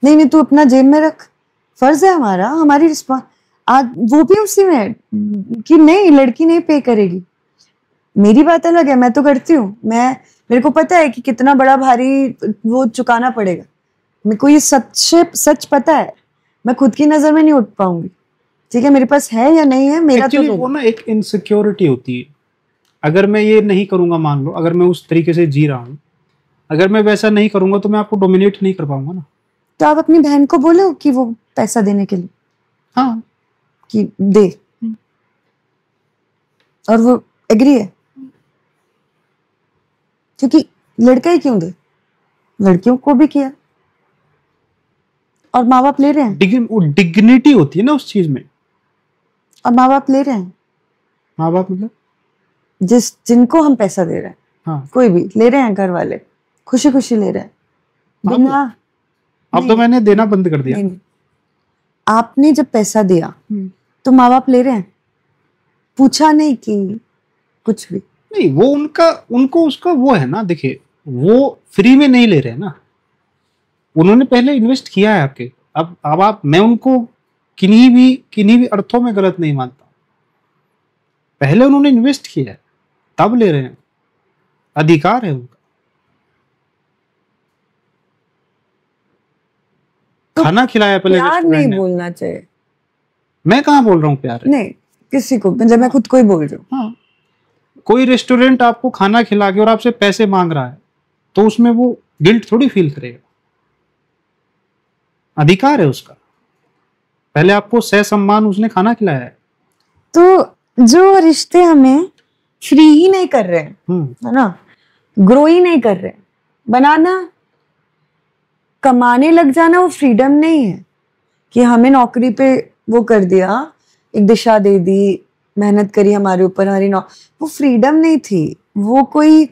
नहीं नहीं तू अपना जेब में रख, फर्ज है हमारा, हमारी रिस्पॉन्स आज वो भी उसी में है कि नहीं लड़की नहीं पे करेगी। मेरी बात अलग है, मैं तो करती हूँ, मेरे को पता है कि कितना बड़ा भारी वो चुकाना पड़ेगा, मेरे को ये सच पता है, मैं खुद की नजर में नहीं उठ पाऊंगी, ठीक है, मेरे पास है या नहीं है मेरा
Actually,
तो
वो ना एक इनसिक्योरिटी होती है। अगर मैं ये नहीं करूंगा, मान लो अगर मैं उस तरीके से जी रहा हूँ, अगर मैं वैसा नहीं करूंगा तो मैं आपको डोमिनेट नहीं कर पाऊंगा ना।
तो आप अपनी बहन को बोलो कि वो पैसा देने के लिए,
हाँ,
कि दे, और वो एग्री है। क्योंकि लड़का ही क्यों दे, लड़कियों को भी किया और माँ बाप ले रहे हैं।
वो डिग्निटी होती है ना उस चीज में।
और माँ बाप ले रहे हैं,
माँ बाप मतलब
जिनको हम पैसा दे रहे हैं,
हाँ
कोई भी ले रहे हैं, घर वाले खुशी खुशी ले रहे हैं बिना।
अब तो मैंने देना बंद कर दिया।
नहीं, आपने जब पैसा दिया तो माँ बाप ले रहे हैं, पूछा नहीं कि कुछ भी
नहीं, वो उनको उसका वो है ना, देखिए वो फ्री में नहीं ले रहे हैं ना, उन्होंने पहले इन्वेस्ट किया है आपके। अब मैं उनको किन्हीं भी अर्थों में गलत नहीं मानता, पहले उन्होंने इन्वेस्ट किया है तब ले रहे हैं, अधिकार है उनका।
तो
खाना खिलाया पहले
प्यार
रेस्टोरेंट
नहीं
ने।
बोलना चाहिए।
मैं कहाँ बोल रहा हूँ प्यार है?
नहीं, किसी को, मतलब मैं खुद को ही बोल रही हूँ।
हाँ, कोई रेस्टोरेंट आपको खाना खिला के और आपसे पैसे मांग रहा है तो उसमें वो गिल्ट थोड़ी फील करेगा, अधिकार है उसका। पहले आपको सह सम्मान उसने खाना खिलाया है।
तो जो रिश्ते हमें फ्री ही नहीं कर रहे हैं, है ना, ग्रो ही नहीं कर रहे हैं, बनाना कमाने लग जाना वो फ्रीडम नहीं है कि हमें नौकरी पे वो कर दिया, एक दिशा दे दी, मेहनत करी हमारे ऊपर, हमारी वो फ्रीडम नहीं थी, वो कोई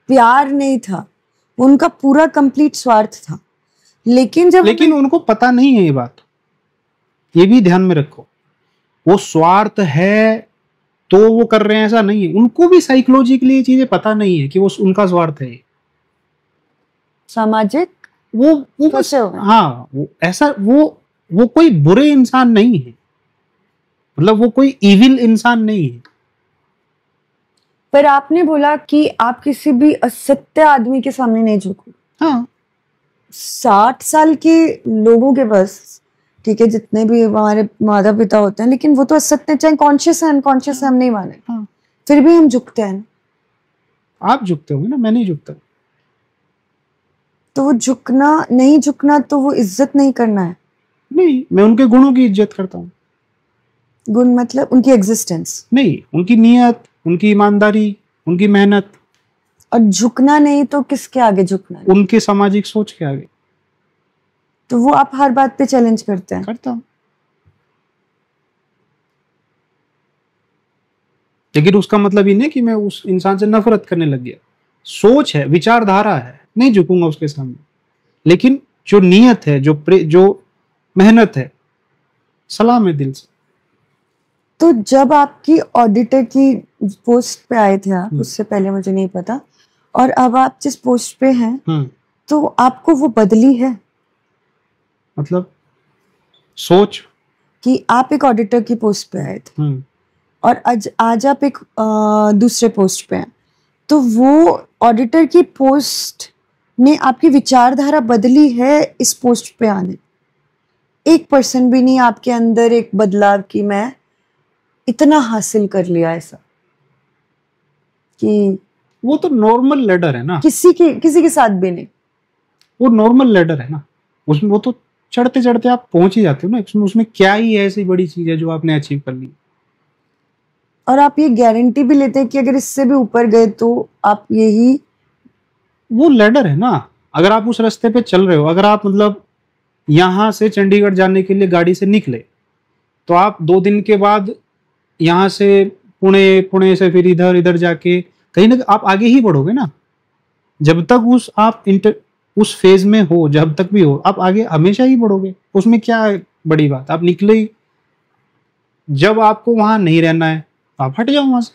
प्यार नहीं था, उनका पूरा कंप्लीट स्वार्थ था। लेकिन
उनको पता नहीं है ये बात, ये भी ध्यान में रखो। वो स्वार्थ है तो वो कर रहे हैं ऐसा नहीं है, उनको भी साइकोलॉजिकली ये चीजें पता नहीं है कि वो उनका स्वार्थ है।
सामाजिक
वो बस, हाँ, वो ऐसा वो कोई बुरे इंसान नहीं है, मतलब वो कोई इविल इंसान नहीं है।
पर आपने बोला कि आप किसी भी असत्य आदमी के सामने नहीं झुको।
हाँ,
60 साल के लोगों के पास, ठीक है, जितने भी हमारे माता पिता होते हैं, लेकिन वो तो असत्य, चाहे कॉन्शियस है अनकॉन्शियस है, हम नहीं माने,
हाँ।
फिर भी हम झुकते हैं।
आप झुकते होंगे ना, मैं नहीं झुकता।
तो वो झुकना नहीं, झुकना तो वो इज्जत नहीं करना है।
नहीं, मैं उनके गुणों की इज्जत करता हूँ।
गुण मतलब उनकी एग्जिस्टेंस
नहीं, उनकी नियत, उनकी ईमानदारी, उनकी मेहनत।
और झुकना नहीं तो किसके आगे झुकना है?
उनके सामाजिक सोच के आगे।
तो वो आप हर बात पे चैलेंज करते हैं?
करता हूँ, लेकिन उसका मतलब ये नहीं कि मैं उस इंसान से नफरत करने लग गया। सोच है, विचारधारा है, नहीं झुकूंगा उसके सामने। लेकिन जो नियत है, जो मेहनत है, सलाम है दिल से।
तो जब आपकी ऑडिटर की पोस्ट पे आए थे आप, उससे पहले मुझे नहीं पता, और अब आप जिस पोस्ट पे हैं, तो आपको वो बदली है?
मतलब सोच
कि आप एक ऑडिटर की पोस्ट पे आए थे और आज आप एक दूसरे पोस्ट पे हैं, तो वो ऑडिटर की पोस्ट ने आपकी विचारधारा बदली है इस पोस्ट पे आने? 1% भी नहीं आपके अंदर एक बदलाव की मैं इतना हासिल कर लिया ऐसा कि
वो तो नॉर्मल लैडर है ना,
किसी के साथ भी नहीं?
वो नॉर्मल लैडर है ना, उसमें वो तो चढ़ते चढ़ते आप पहुंच ही जाते हो ना। उसमें क्या ही ऐसी बड़ी चीज है जो आपने अचीव कर ली?
और आप ये गारंटी भी लेते हैं कि अगर इससे भी ऊपर गए तो आप यही,
वो लैडर है ना। अगर आप उस रास्ते पे चल रहे हो, अगर आप मतलब यहाँ से चंडीगढ़ जाने के लिए गाड़ी से निकले, तो आप 2 दिन के बाद यहाँ से पुणे से फिर इधर जाके कहीं ना आप आगे ही बढ़ोगे ना। जब तक आप उस फेज में हो, जब तक भी हो, आप आगे हमेशा ही बढ़ोगे। उसमें क्या है बड़ी बात? आप निकले ही, जब आपको वहां नहीं रहना है आप हट जाओ वहां से।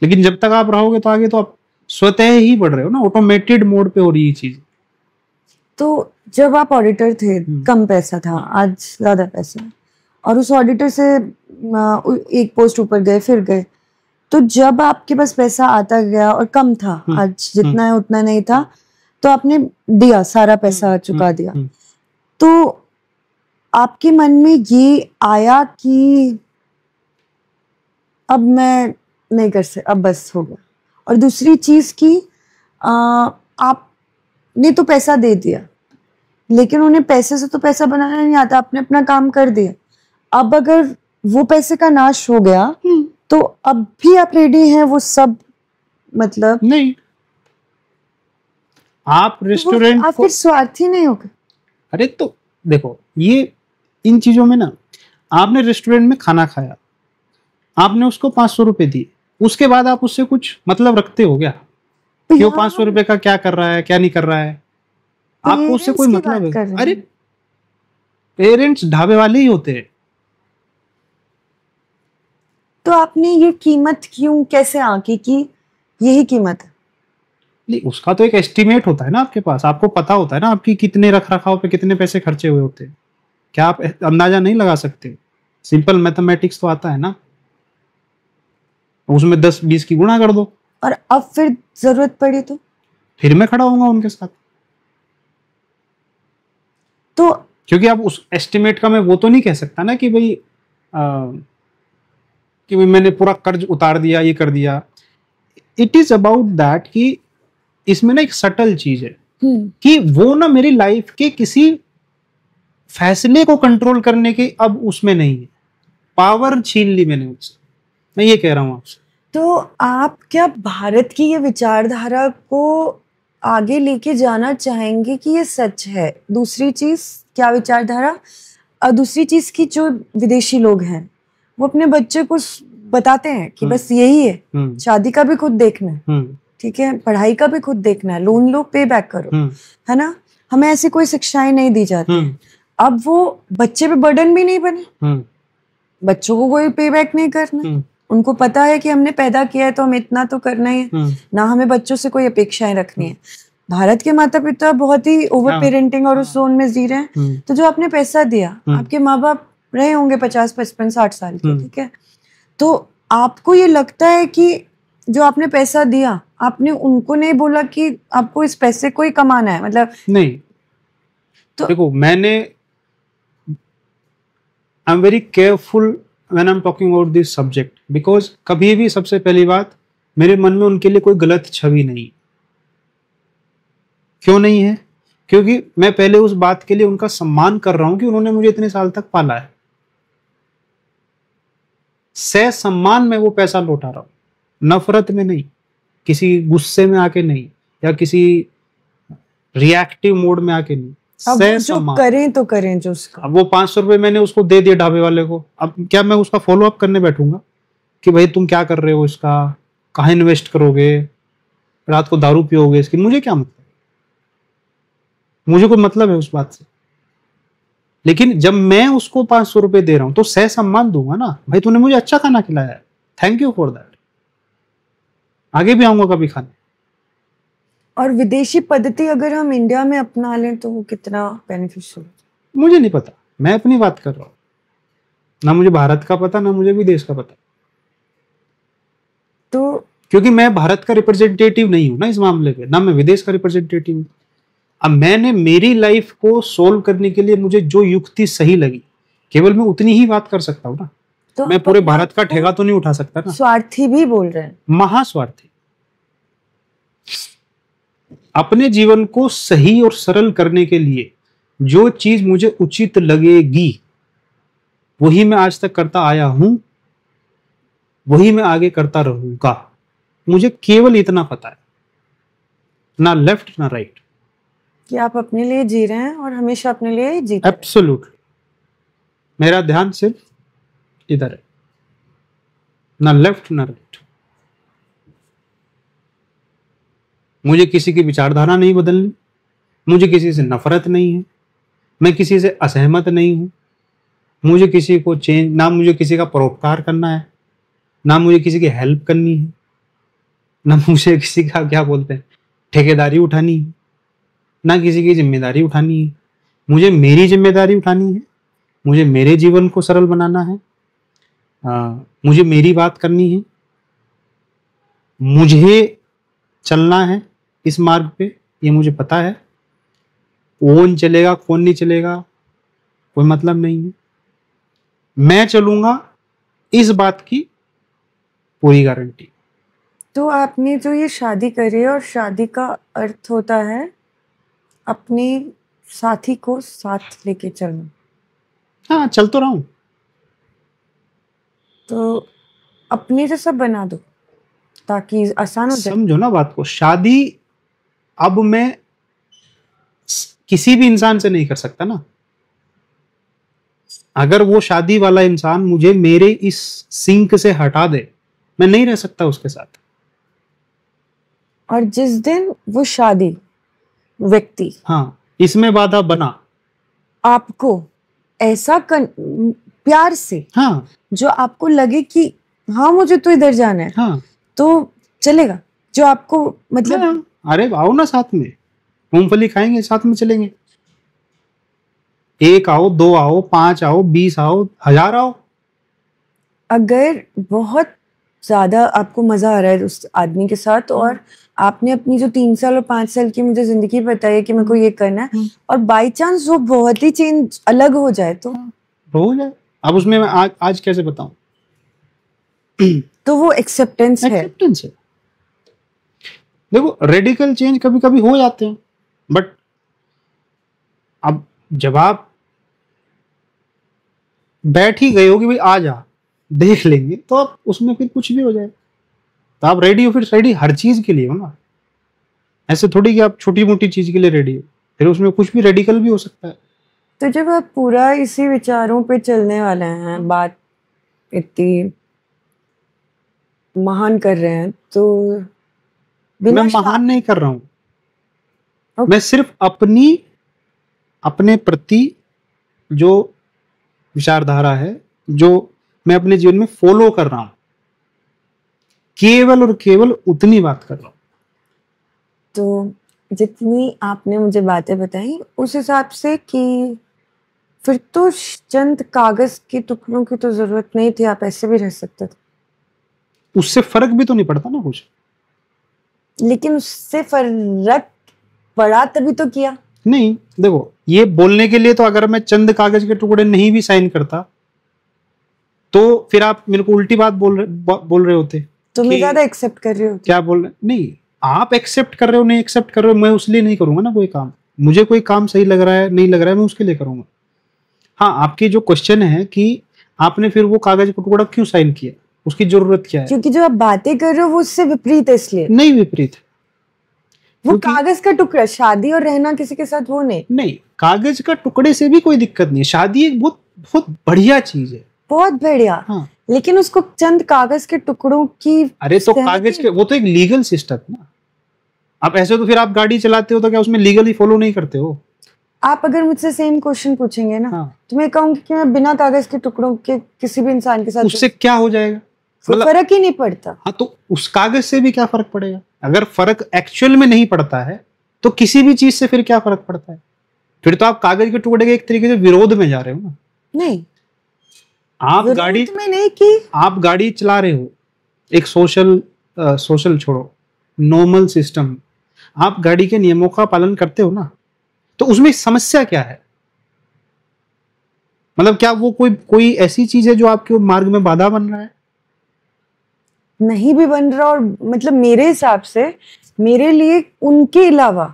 लेकिन जब तक आप रहोगे तो आगे तो आप स्वतः ही बढ़ रहे हो ना, ऑटोमेटेड मोड पे हो रही है चीज।
तो जब आप ऑडिटर थे, कम पैसा था, आज ज्यादा पैसा है, और उस ऑडिटर से एक पोस्ट ऊपर गए, फिर गए, तो जब आपके पास पैसा आता गया और कम था, आज जितना है उतना नहीं था, तो आपने दिया, सारा पैसा चुका दिया, तो आपके मन में ये आया कि अब मैं नहीं कर सकता, अब बस हो गया? और दूसरी चीज की आपने तो पैसा दे दिया, लेकिन उन्हें पैसे से तो पैसा बनाना नहीं आता, आपने अपना काम कर दिया। अब अगर वो पैसे का नाश हो गया तो अब भी आप रेडी हैं वो सब, मतलब
नहीं, आप रेस्टोरेंट
आप
को,
फिर स्वार्थी नहीं होगे?
अरे तो देखो, ये इन चीजों में ना, आपने रेस्टोरेंट में खाना खाया, आपने उसको 500 रुपए दिए, उसके बाद आप उससे कुछ मतलब रखते हो क्या कि वो 500 रुपए का क्या कर रहा है, क्या नहीं कर रहा है? आपको उससे कोई
पेरेंट्स की
मतलब
बात कर
है?
रहे
अरे
हैं।
पेरेंट्स ढाबे वाले ही होते हैं।
तो आपने ये कीमत क्यों कैसे आंकी कि यही कीमत है?
नहीं, उसका तो एक एस्टिमेट होता है ना आपके पास, आपको पता होता है ना आपकी कितने रख रखाव पे कितने पैसे खर्चे हुए होते हैं। क्या आप अंदाजा नहीं लगा सकते? सिंपल मैथमेटिक्स तो आता है ना, उसमें 10-20 की गुणा कर दो,
और अब फिर जरूरत पड़ी तो
फिर मैं खड़ा होऊंगा उनके साथ।
तो
क्योंकि अब उस एस्टिमेट का मैं वो तो नहीं कह सकता ना कि भाई कि भाई मैंने पूरा कर्ज उतार दिया, ये कर दिया। इट इज अबाउट दैट कि इसमें ना एक सटल चीज है कि वो ना मेरी लाइफ के किसी फैसले को कंट्रोल करने की अब उसमें नहीं है, पावर छीन ली मैंने उससे, मैं ये कह रहा हूँ आपसे।
तो आप क्या भारत की ये विचारधारा को आगे लेके जाना चाहेंगे कि ये सच है? दूसरी चीज क्या विचारधारा, और दूसरी चीज की जो विदेशी लोग हैं वो अपने बच्चे को बताते हैं कि बस यही है, शादी का भी खुद देखना है, ठीक है, पढ़ाई का भी खुद देखना है, लोन लो पे बैक करो, है ना, हमें ऐसी कोई शिक्षाएं नहीं दी जाती। अब वो बच्चे पे बर्डन भी नहीं बने, बच्चों को कोई पे बैक नहीं करना, उनको पता है कि हमने पैदा किया है तो हमें इतना तो करना ही है, ना हमें बच्चों से कोई अपेक्षाएं रखनी है। भारत के माता पिता बहुत ही ओवर पेरेंटिंग और उस जोन में जी रहे हैं। तो जो आपने पैसा दिया, आपके माँ बाप रहे होंगे 50, 55, 60 साल के, ठीक है, तो आपको ये लगता है कि जो आपने पैसा दिया, आपने उनको नहीं बोला कि आपको इस पैसे को ही कमाना है, मतलब
नहीं।
तो
देखो, मैंने I am very careful when I am talking about this subject, because कभी भी, सबसे पहली बात, मेरे मन में उनके लिए कोई गलत छवि नहीं। क्यों नहीं है? क्योंकि मैं पहले उस बात के लिए उनका सम्मान कर रहा हूं कि उन्होंने मुझे इतने साल तक पाला है। सह सम्मान में वो पैसा लौटा रहा हूं, नफरत में नहीं, किसी गुस्से में आके नहीं, या किसी रिएक्टिव मोड में आके नहीं।
अब
सह
जो
सम्मान।
करें तो करें जो उसका।
अब वो 500 रुपए मैंने उसको दे दिए ढाबे वाले को, अब क्या मैं उसका फॉलो अप करने बैठूंगा कि भाई तुम क्या कर रहे हो, इसका कहाँ इन्वेस्ट करोगे, रात को दारू पियोगे इसकी? मुझे क्या मतलब, मुझे कोई मतलब है उस बात से। लेकिन जब मैं उसको 500 रुपए दे रहा हूं तो सह सम्मान दूंगा ना, भाई तूने मुझे अच्छा खाना खिलाया है, थैंक यू फॉर दैट, आगे भी आऊंगा कभी खाने।
और विदेशी पद्धति अगर हम इंडिया में अपना लें तो वो कितना बेनिफिशियल?
मुझे नहीं पता, मैं अपनी बात कर रहा हूँ, ना मुझे भारत का पता, ना मुझे विदेश का पता।
तो
क्योंकि मैं भारत का रिप्रेजेंटेटिव नहीं हूं ना इस मामले पे, ना मैं विदेश का रिप्रेजेंटेटिव हूं। अब मैंने मेरी लाइफ को सोल्व करने के लिए मुझे जो युक्ति सही लगी, केवल मैं उतनी ही बात कर सकता हूँ ना।
तो
मैं पूरे भारत का ठेका तो नहीं उठा सकता ना।
स्वार्थी भी बोल रहे हैं।
महास्वार्थी। अपने जीवन को सही और सरल करने के लिए जो चीज मुझे उचित लगेगी वही मैं आज तक करता आया हूं, वही मैं आगे करता रहूंगा। मुझे केवल इतना पता है, ना लेफ्ट ना राइट।
कि आप अपने लिए जी रहे हैं और हमेशा अपने लिए ही जीते रहें।
एब्सोल्युटली। मेरा ध्यान सिर्फ इधर है, ना लेफ्ट ना राइट। मुझे किसी की विचारधारा नहीं बदलनी, मुझे किसी से नफरत नहीं है, मैं किसी से असहमत नहीं हूं, मुझे किसी को चेंज, ना मुझे किसी का परोपकार करना है, ना मुझे किसी की हेल्प करनी है, ना मुझे किसी का क्या बोलते हैं ठेकेदारी उठानी है, ना किसी की जिम्मेदारी उठानी है। मुझे मेरी जिम्मेदारी उठानी है, मुझे मेरे जीवन को सरल बनाना है, मुझे मेरी बात करनी है, मुझे चलना है इस मार्ग पे, ये मुझे पता है। कौन चलेगा कौन नहीं चलेगा कोई मतलब नहीं है, मैं चलूंगा, इस बात की पूरी गारंटी।
तो आपने जो ये शादी करी है, और शादी का अर्थ होता है अपने साथी को साथ लेके चलना।
हाँ, चल तो रहा हूं।
तो अपने जैसा बना दो ताकि आसान हो जाए।
समझो ना बात को, शादी अब मैं किसी भी इंसान से नहीं कर सकता ना। अगर वो शादी वाला इंसान मुझे मेरे इस सिंक से हटा दे, मैं नहीं रह सकता उसके साथ।
और जिस दिन वो शादी व्यक्ति
हाँ, इसमें बाधा बना,
आपको ऐसा प्यार से,
हाँ
जो आपको लगे कि हाँ मुझे तो इधर जाना है,
हाँ
तो चलेगा। जो आपको मतलब
हाँ, अरे आओ ना साथ में, मूंगफली खाएंगे, साथ में चलेंगे। 1 आओ, 2 आओ, 5 आओ, 20 आओ, 1000 आओ।
अगर बहुत ज्यादा आपको मजा आ रहा है उस आदमी के साथ, और आपने अपनी जो 3 साल और 5 साल की मुझे जिंदगी बताई है कि मेरे को ये करना है, और बाई चांस वो बहुत ही चेंज अलग हो जाए तो
हो जाए। अब उसमें मैं आज कैसे बताऊं?
तो वो एक्सेप्टेंस है।
एक्सेप्टेंस है। देखो, रेडिकल चेंज कभी कभी हो जाते हैं, बट अब जब आप बैठ ही गए हो कि भाई आ जा, देख लेंगे, तो आप उसमें फिर कुछ भी हो जाए तो आप रेडी हो, फिर रेडी हर चीज के लिए हो ना। ऐसे थोड़ी कि आप छोटी मोटी चीज के लिए रेडी हो, फिर उसमें कुछ भी रेडिकल भी हो सकता है।
तो जब आप पूरा इसी विचारों पे चलने वाले हैं, बात इतनी महान कर रहे हैं, तो
मैं महान नहीं कर रहा हूं,
Okay.
मैं सिर्फ अपने प्रति जो विचारधारा है, जो मैं अपने जीवन में फॉलो कर रहा हूं, केवल और केवल उतनी बात कर रहा हूं।
तो जितनी आपने मुझे बातें बताई उस हिसाब से कि फिर तो चंद कागज के टुकड़ों की तो जरूरत नहीं थी, आप ऐसे भी रह सकते थे।
उससे फर्क भी तो नहीं पड़ता ना कुछ।
लेकिन उससे फर्क पड़ा तभी तो किया।
नहीं, देखो, ये बोलने के लिए तो अगर मैं चंद कागज के टुकड़े नहीं भी साइन करता तो फिर आप मेरे को उल्टी बात बोल रहे होते।
तो मैं ज्यादा एक्सेप्ट कर रही हूँ।
क्या बोल रहे? नहीं, आप एक्सेप्ट कर रहे हो, नहीं एक्सेप्ट कर रहे हो, मैं उसलिए नहीं करूंगा ना कोई काम। मुझे कोई काम सही लग रहा है, नहीं लग रहा है, मैं उसके लिए करूंगा। हाँ, आपकी जो क्वेश्चन है कि आपने फिर वो कागज का टुकड़ा क्यों साइन किया, उसकी जरूरत क्या है?
क्योंकि जो आप बातें कर रहे हो वो उससे विपरीत है, इसलिए।
नहीं विपरीत,
वो कागज का टुकड़ा, शादी और रहना किसी के साथ, वो नहीं।
कागज का टुकड़े से भी कोई दिक्कत नहीं है। शादी एक बहुत बहुत बढ़िया चीज है,
बहुत बढ़िया।
हाँ।
लेकिन उसको चंद कागज के टुकड़ों की,
अरे तो कागज के, वो तो एक लीगल सिस्टम है ना। आप ऐसे तो फिर आप गाड़ी चलाते हो तो क्या उसमें लीगली फॉलो नहीं करते हो?
आप अगर मुझसे सेम क्वेश्चन पूछेंगे ना,
हाँ।
तो मैं कहूंगी कि मैं बिना कागज के टुकड़ों के किसी भी इंसान के साथ,
उससे क्या हो जाएगा? मतलब
फर्क ही नहीं पड़ता।
हाँ, तो उस कागज से भी क्या फर्क पड़ेगा? अगर फर्क एक्चुअल में नहीं पड़ता है तो किसी भी चीज से फिर क्या फर्क पड़ता है? फिर तो आप कागज के टुकड़े के एक तरीके से विरोध में जा रहे हो ना।
नहीं,
आप गाड़ी
में नहीं कि
आप गाड़ी चला रहे हो, एक सोशल छोड़ो, नॉर्मल सिस्टम, आप गाड़ी के नियमों का पालन करते हो ना, तो उसमें समस्या क्या है? मतलब क्या वो कोई ऐसी चीज है जो आपके मार्ग में बाधा बन रहा है?
नहीं भी बन रहा। और मतलब मेरे हिसाब से मेरे लिए उनके अलावा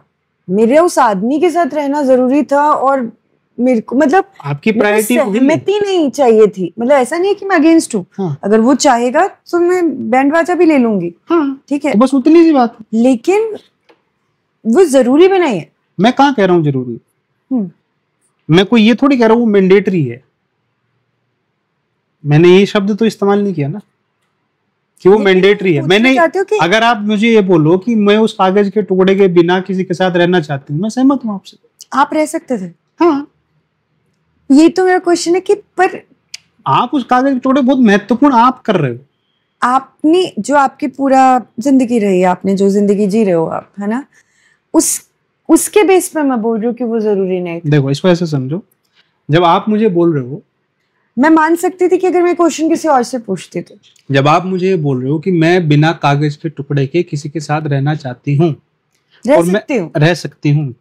मेरे उस आदमी के साथ रहना जरूरी था, और मेरे को मतलब
आपकी प्रायोरिटी
सहमति नहीं चाहिए थी। मतलब ऐसा नहीं है कि मैं अगेंस्ट हूँ।
हाँ।
अगर वो चाहेगा तो मैं बैंड बाजा भी ले लूंगी।
हाँ,
ठीक है,
तो बस उतनी सी बात।
लेकिन वो जरूरी भी नहीं है।
मैं कहाँ कह रहा हूँ जरूरी, मैं कोई ये थोड़ी कह रहा हूँ मैंडेटरी है। मैंने ये शब्द तो इस्तेमाल नहीं किया ना कि वो मैंडेटरी है। मैंने, अगर आप मुझे ये बोलो कि मैं उस कागज के टुकड़े के बिना किसी के साथ रहना चाहती हूँ, मैं सहमत हूँ आपसे।
आप रह सकते थे।
हाँ,
ये तो मेरा क्वेश्चन है कि पर
आप उस कागज के टुकड़े बहुत महत्वपूर्ण आप कर रहे हो।
आपने जो आपकी पूरा जिंदगी रही है, आपने जो जिंदगी जी रहे हो आप, है ना, उसके बेस पे मैं बोल रही हूँ कि वो जरूरी नहीं।
देखो, इसको ऐसे समझो, जब आप मुझे बोल रहे हो,
मैं मान सकती थी कि अगर मैं क्वेश्चन किसी और से पूछती तो।
जब आप मुझे ये बोल रहे हो कि मैं बिना कागज के टुकड़े के किसी के साथ रहना चाहती हूँ, रह सकती हूँ,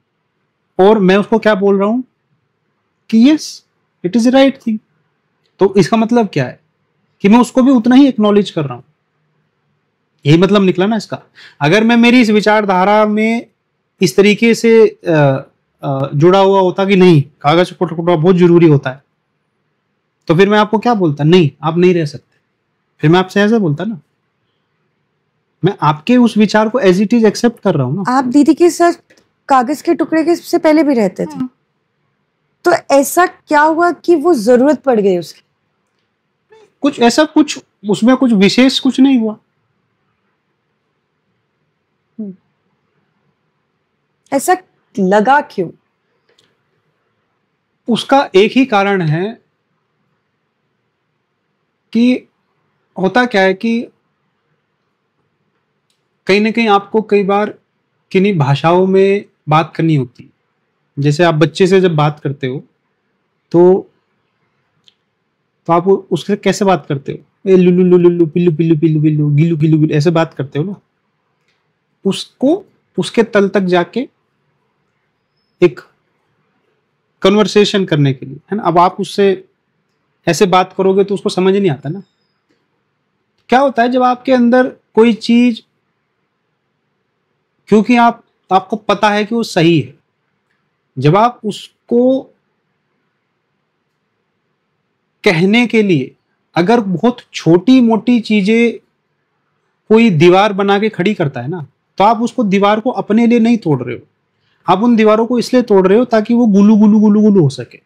और मैं उसको क्या बोल रहा हूँ कि yes it is right thing, तो इसका मतलब क्या है कि मैं उसको भी उतना ही एक्नॉलेज कर रहा हूँ। यही मतलब निकला ना इसका। अगर मैं मेरी इस विचारधारा में इस तरीके से जुड़ा हुआ होता कि नहीं, कागज का टुकड़ा बहुत जरूरी होता है, तो फिर मैं आपको क्या बोलता, नहीं आप नहीं रह सकते, फिर मैं आपसे ऐसे बोलता ना, मैं आपके उस विचार को एज इट इज एक्सेप्ट कर रहा हूँ ना।
आप दीदी के साथ कागज के टुकड़े के से पहले भी रहते थे, तो ऐसा क्या हुआ कि वो जरूरत पड़ गई उसकी?
कुछ ऐसा, कुछ उसमें कुछ विशेष कुछ नहीं हुआ।
ऐसा लगा क्यों?
उसका एक ही कारण है कि होता क्या है कि कहीं ना कहीं आपको कई बार किन्हीं भाषाओं में बात करनी होती है। जैसे आप बच्चे से जब बात करते हो तो आप उससे कैसे बात करते हो? ए लुलु लुलु लुलु पिल्लू पिल्लू पिल्लू पिल्लू गिलू गिलू गिलू ऐसे बात करते हो ना। उसको उसके तल तक जाके एक कन्वर्सेशन करने के लिए, है ना। अब आप उससे ऐसे बात करोगे तो उसको समझ नहीं आता ना। क्या होता है जब आपके अंदर कोई चीज, क्योंकि आपको पता है कि वो सही है, जब आप उसको कहने के लिए अगर बहुत छोटी मोटी चीजें कोई दीवार बना के खड़ी करता है ना, तो आप उसको दीवार को अपने लिए नहीं तोड़ रहे हो, आप उन दीवारों को इसलिए तोड़ रहे हो ताकि वो गुलू गुलू गुलू गुलू हो सके।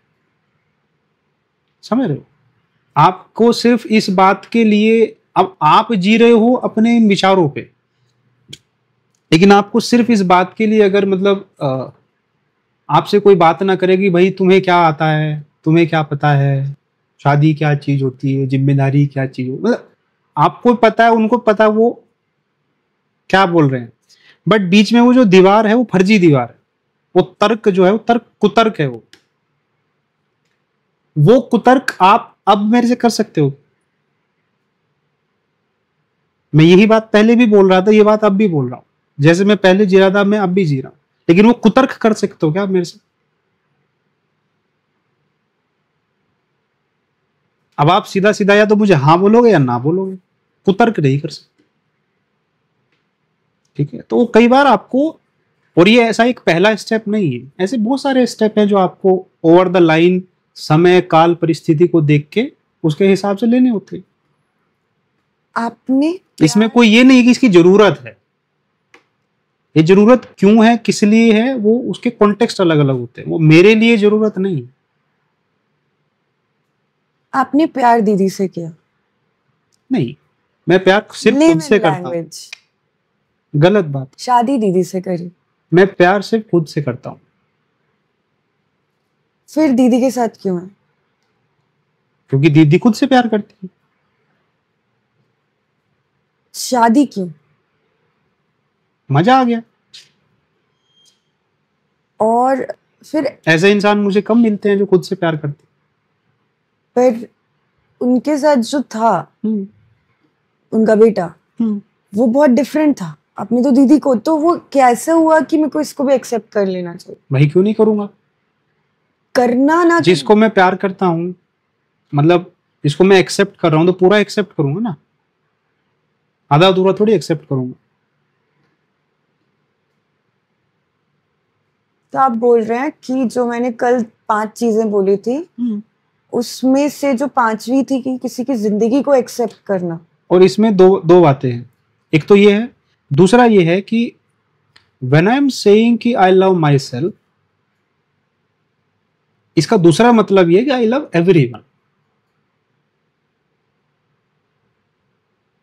समझ रहे हो? आपको सिर्फ इस बात के लिए, अब आप जी रहे हो अपने विचारों पे, लेकिन आपको सिर्फ इस बात के लिए अगर मतलब आपसे कोई बात ना करेगी, भाई तुम्हें क्या आता है, तुम्हें क्या पता है, शादी क्या चीज होती है, जिम्मेदारी क्या चीज हो, मतलब आपको पता है, उनको पता है वो क्या बोल रहे हैं, बट बीच में वो जो दीवार है वो फर्जी दीवार है। वो तर्क जो है वो कुतर्क है। वो कुतर्क आप अब मेरे से कर सकते हो। मैं यही बात पहले भी बोल रहा था, ये बात अब भी बोल रहा हूं। जैसे मैं पहले जी रहा था मैं अब भी जी रहा हूं, लेकिन वो कुतर्क कर सकते हो क्या आप मेरे से? अब आप सीधा सीधा या तो मुझे हाँ बोलोगे या ना बोलोगे, कुतर्क नहीं कर सकते। ठीक है, तो कई बार आपको, और ये ऐसा एक पहला स्टेप नहीं है, ऐसे बहुत सारे स्टेप हैं जो आपको ओवर द लाइन समय काल परिस्थिति को देख के उसके हिसाब से लेने होते हैं।
आपने
इसमें कोई ये नहीं कि इसकी जरूरत है, ये जरूरत क्यों है, किस लिए है, वो उसके कॉन्टेक्स्ट अलग अलग होते हैं। वो मेरे लिए जरूरत नहीं है।
आपने प्यार दीदी से किया?
नहीं, मैं प्यार सिर्फ खुद से करता हूँ।
लैंग्वेज
गलत बात।
शादी दीदी से करी?
मैं प्यार सिर्फ खुद से करता हूँ।
फिर दीदी के साथ क्यों है?
क्योंकि दीदी खुद से प्यार करती है।
शादी क्यों?
मजा आ गया।
और फिर
ऐसे इंसान मुझे कम मिलते हैं जो खुद से प्यार करते
पर उनके साथ जो था
हैं।
उनका बेटा, वो बहुत डिफरेंट था। अपनी तो दीदी को, तो वो कैसे हुआ कि मेरे को इसको भी एक्सेप्ट कर लेना चाहिए?
भाई क्यों नहीं करूंगा?
करना ना,
जिसको मैं प्यार करता हूँ, मतलब जिसको मैं एक्सेप्ट कर रहा हूँ, तो पूरा एक्सेप्ट करूंगा ना, आधा अधूरा थोड़ी एक्सेप्ट करूंगा।
तो आप बोल रहे हैं कि जो मैंने कल 5 चीजें बोली थी उसमें से जो 5वीं थी कि किसी की जिंदगी को एक्सेप्ट करना।
और इसमें दो बातें हैं। एक तो ये है, दूसरा ये है कि व्हेन आई एम सेइंग कि आई लव माई सेल्फ, इसका दूसरा मतलब ये कि I love everyone.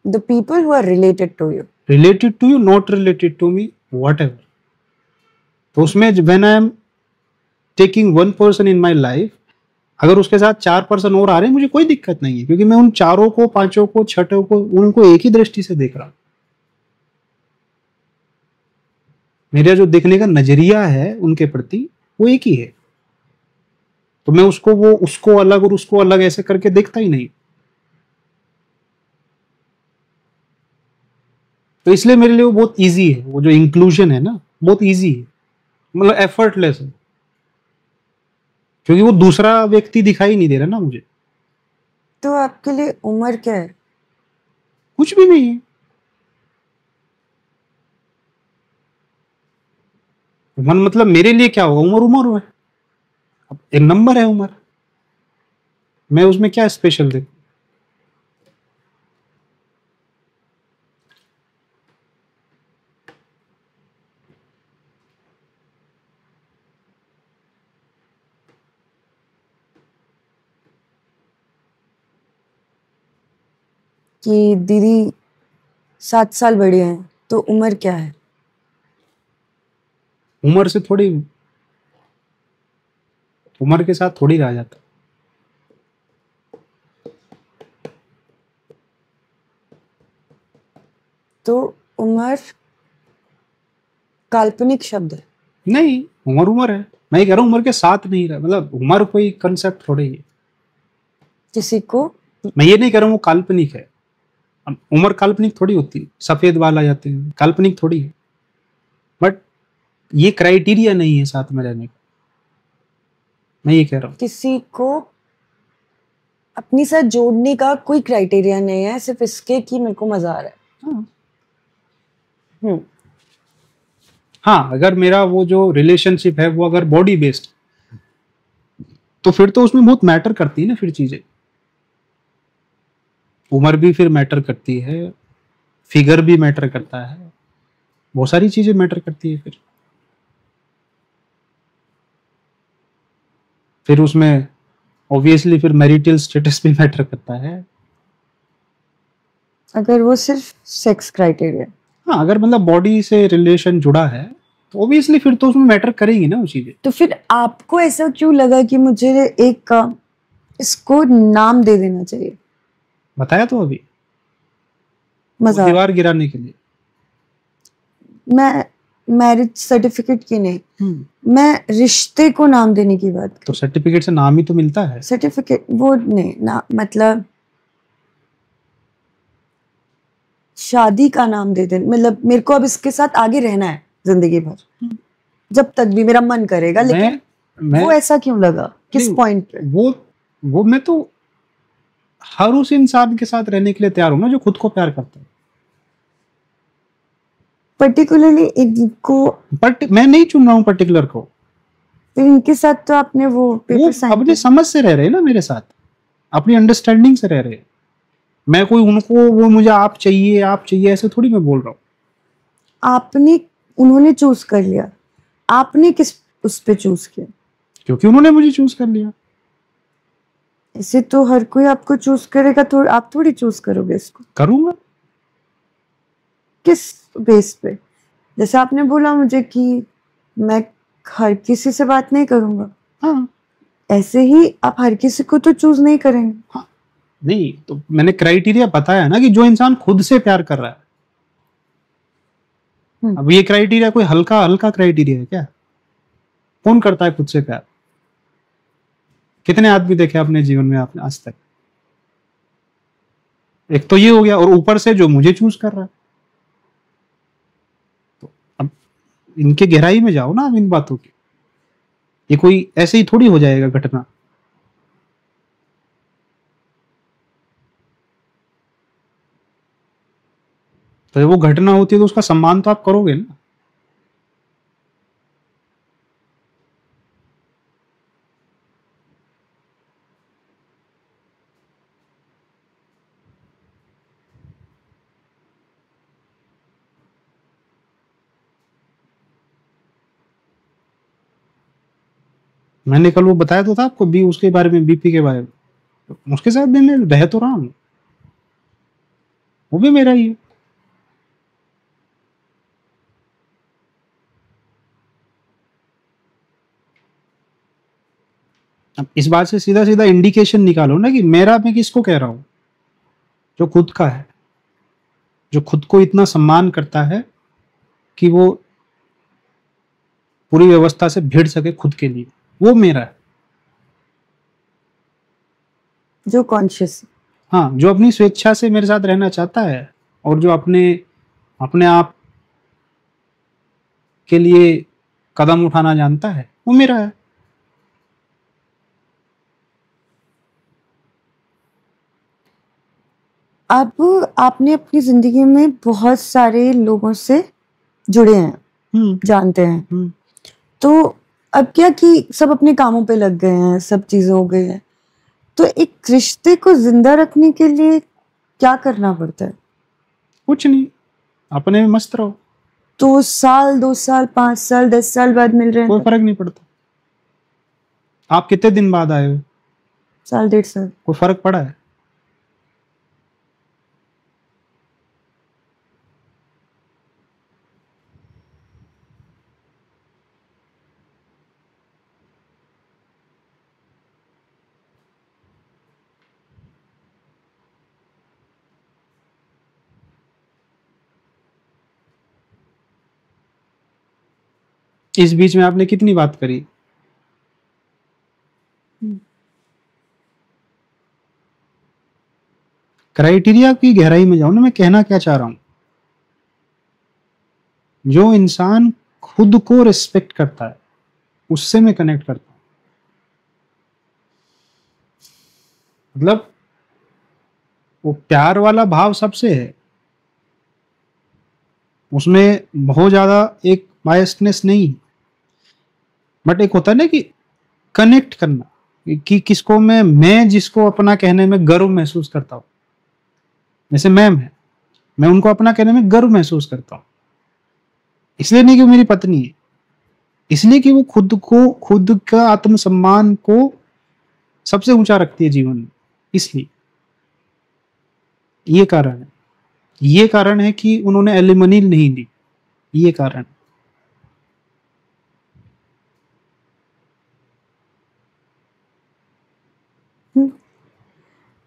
The people who are related to you.
Related to you, not related to me, whatever. तो उसमें when I am taking one person in my life, अगर उसके साथ 4 पर्सन और आ रहे हैं, मुझे कोई दिक्कत नहीं है, क्योंकि मैं उन चारों को, पांचों को, छठों को, उनको एक ही दृष्टि से देख रहा हूं। मेरा जो देखने का नजरिया है उनके प्रति वो एक ही है। तो मैं उसको अलग और उसको अलग ऐसे करके देखता ही नहीं। तो इसलिए मेरे लिए वो बहुत इजी है। वो जो इंक्लूजन है ना, बहुत इजी है, मतलब एफर्टलेस है, क्योंकि वो दूसरा व्यक्ति दिखाई नहीं दे रहा ना मुझे।
तो आपके लिए उम्र क्या है?
कुछ भी नहीं है। उम्र मतलब मेरे लिए क्या होगा? उम्र है, अब एक नंबर है उम्र, मैं उसमें क्या स्पेशल देखूं?
कि दीदी 7 साल बड़े हैं, तो उम्र क्या है?
उम्र से थोड़ी, उम्र के साथ थोड़ी रह जाता।
तो उम्र काल्पनिक शब्द है।
नहीं, उम्र उम्र है। मैं ये कह रहा हूँ उम्र के साथ नहीं रहा, मतलब उम्र कोई कंसेप्ट थोड़ी है।
किसी को
मैं ये नहीं कह रहा हूँ वो काल्पनिक है। उम्र काल्पनिक थोड़ी होती है, सफेद बाल आ जाते हैं, काल्पनिक थोड़ी है। बट ये क्राइटेरिया नहीं है साथ में रहने का, मैं ये कह रहा हूँ।
किसी को अपने साथ जोड़ने का कोई क्राइटेरिया नहीं है, सिर्फ इसके कि मेरे को मजा आ रहा है।
हाँ। हाँ, अगर मेरा वो जो रिलेशनशिप है वो अगर बॉडी बेस्ड, तो फिर तो उसमें बहुत मैटर करती है ना फिर चीजें। उम्र भी फिर मैटर करती है, फिगर भी मैटर करता है, बहुत सारी चीजें मैटर करती है। फिर उसमें ऑब्वियसली फिर मैरिटल स्टेटस भी मैटर करता है।
अगर वो सिर्फ सेक्स क्राइटेरिया,
हाँ, अगर मतलब बॉडी से रिलेशन जुड़ा है तो ऑब्वियसली फिर तो उसमें मैटर करेगी ना वो चीजें।
तो फिर आपको ऐसा क्यों लगा कि मुझे एक इसको नाम दे देना चाहिए?
बताया तो अभी,
मजा
दीवार गिराने के लिए।
मैं मैरिज सर्टिफिकेट की नहीं, मैं रिश्ते को नाम देने की बात
तो सर्टिफिकेट से नाम ही तो मिलता है।
सर्टिफिकेट वो नहीं ना, मतलब शादी का नाम दे देना, मतलब मेरे को अब इसके साथ आगे रहना है जिंदगी भर, जब तक भी मेरा मन करेगा। लेकिन वो ऐसा क्यों लगा, किस पॉइंट पे?
वो मैं तो हर उस इंसान के साथ रहने के लिए तैयार हूं ना जो खुद को प्यार करता है।
पर्टिकुलरली इनको
मैं नहीं चुन रहा हूँ पर्टिकुलर को।
फिर इनके साथ तो आपने वो पेपर साइन
अपनी समझ से रह रहे हैं ना मेरे साथ, अपनी अंडरस्टैंडिंग से रह रहे हैं। मैं कोई उनको वो मुझे आप चाहिए ऐसे थोड़ी मैं बोल रहा हूँ।
आपने, उन्होंने चूज कर लिया, आपने किस उस पे चूज किया?
क्योंकि उन्होंने मुझे चूज कर लिया।
ऐसे तो हर कोई आपको चूज करेगा, तो आप थोड़ी चूज करोगे इसको।
करूंगा।
किस बेस पे? जैसे आपने बोला मुझे कि मैं हर किसी से बात नहीं करूंगा,
हाँ,
ऐसे ही आप हर किसी को तो चूज नहीं करेंगे।
हाँ, नहीं तो मैंने क्राइटेरिया बताया ना कि जो इंसान खुद से प्यार कर रहा है। अब ये क्राइटेरिया कोई हल्का हल्का क्राइटेरिया है क्या? कौन करता है खुद से प्यार? कितने आदमी देखे आपने जीवन में आपने आज तक? एक तो ये हो गया, और ऊपर से जो मुझे चूज कर रहा है। तो अब इनके गहराई में जाओ ना, अब इन बातों की। ये कोई ऐसे ही थोड़ी हो जाएगा घटना। तो जब वो घटना होती है तो उसका सम्मान तो आप करोगे ना। मैंने कल वो बताया तो था आपको भी, उसके बारे में, बीपी के बारे में। उसके साथ भी मैं रह तो रहा हूं, वो भी मेरा ही है। अब इस बात से सीधा सीधा इंडिकेशन निकालो ना कि मेरा मैं किसको कह रहा हूं। जो खुद का है, जो खुद को इतना सम्मान करता है कि वो पूरी व्यवस्था से भिड़ सके खुद के लिए, वो मेरा है।
जो कॉन्शियस,
हाँ, जो अपनी स्वेच्छा से मेरे साथ रहना चाहता है, और जो अपने अपने आप के लिए कदम उठाना जानता है, वो मेरा है।
अब आपने अपनी जिंदगी में बहुत सारे लोगों से जुड़े हैं, जानते हैं, तो अब क्या कि सब अपने कामों पे लग गए हैं, सब चीजें हो गई हैं, तो एक रिश्ते को जिंदा रखने के लिए क्या करना पड़ता है?
कुछ नहीं, अपने में मस्त रहो।
तो साल, 2 साल, 5 साल, 10 साल बाद मिल रहे हैं,
कोई फर्क नहीं पड़ता। आप कितने दिन बाद आए हो?
साल, 1.5 साल,
कोई फर्क पड़ा है? इस बीच में आपने कितनी बात करी? क्राइटेरिया की गहराई में जाऊं ना, मैं कहना क्या चाह रहा हूं। जो इंसान खुद को रिस्पेक्ट करता है उससे मैं कनेक्ट करता हूं। मतलब वो प्यार वाला भाव सबसे है, उसमें बहुत ज्यादा एक बायसनेस नहीं है, बट एक होता है ना कि कनेक्ट करना, कि किसको मैं जिसको अपना कहने में गर्व महसूस करता हूं, जैसे मैम है, मैं उनको अपना कहने में गर्व महसूस करता हूं। इसलिए नहीं कि वो मेरी पत्नी है, इसलिए कि वो खुद का आत्मसम्मान को सबसे ऊंचा रखती है जीवन में। इसलिए ये कारण है कि उन्होंने एलिमनी नहीं दी, ये कारण।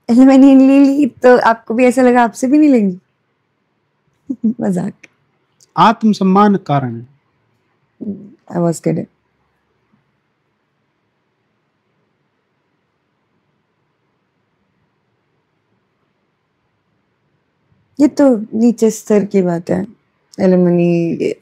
मैंने नहीं ली तो आपको भी ऐसा लगा आपसे भी नहीं लेंगी? मजाक।
आत्मसम्मान कारण है।
I was kidding. ये तो नीचे स्तर की बात है, एलिमनी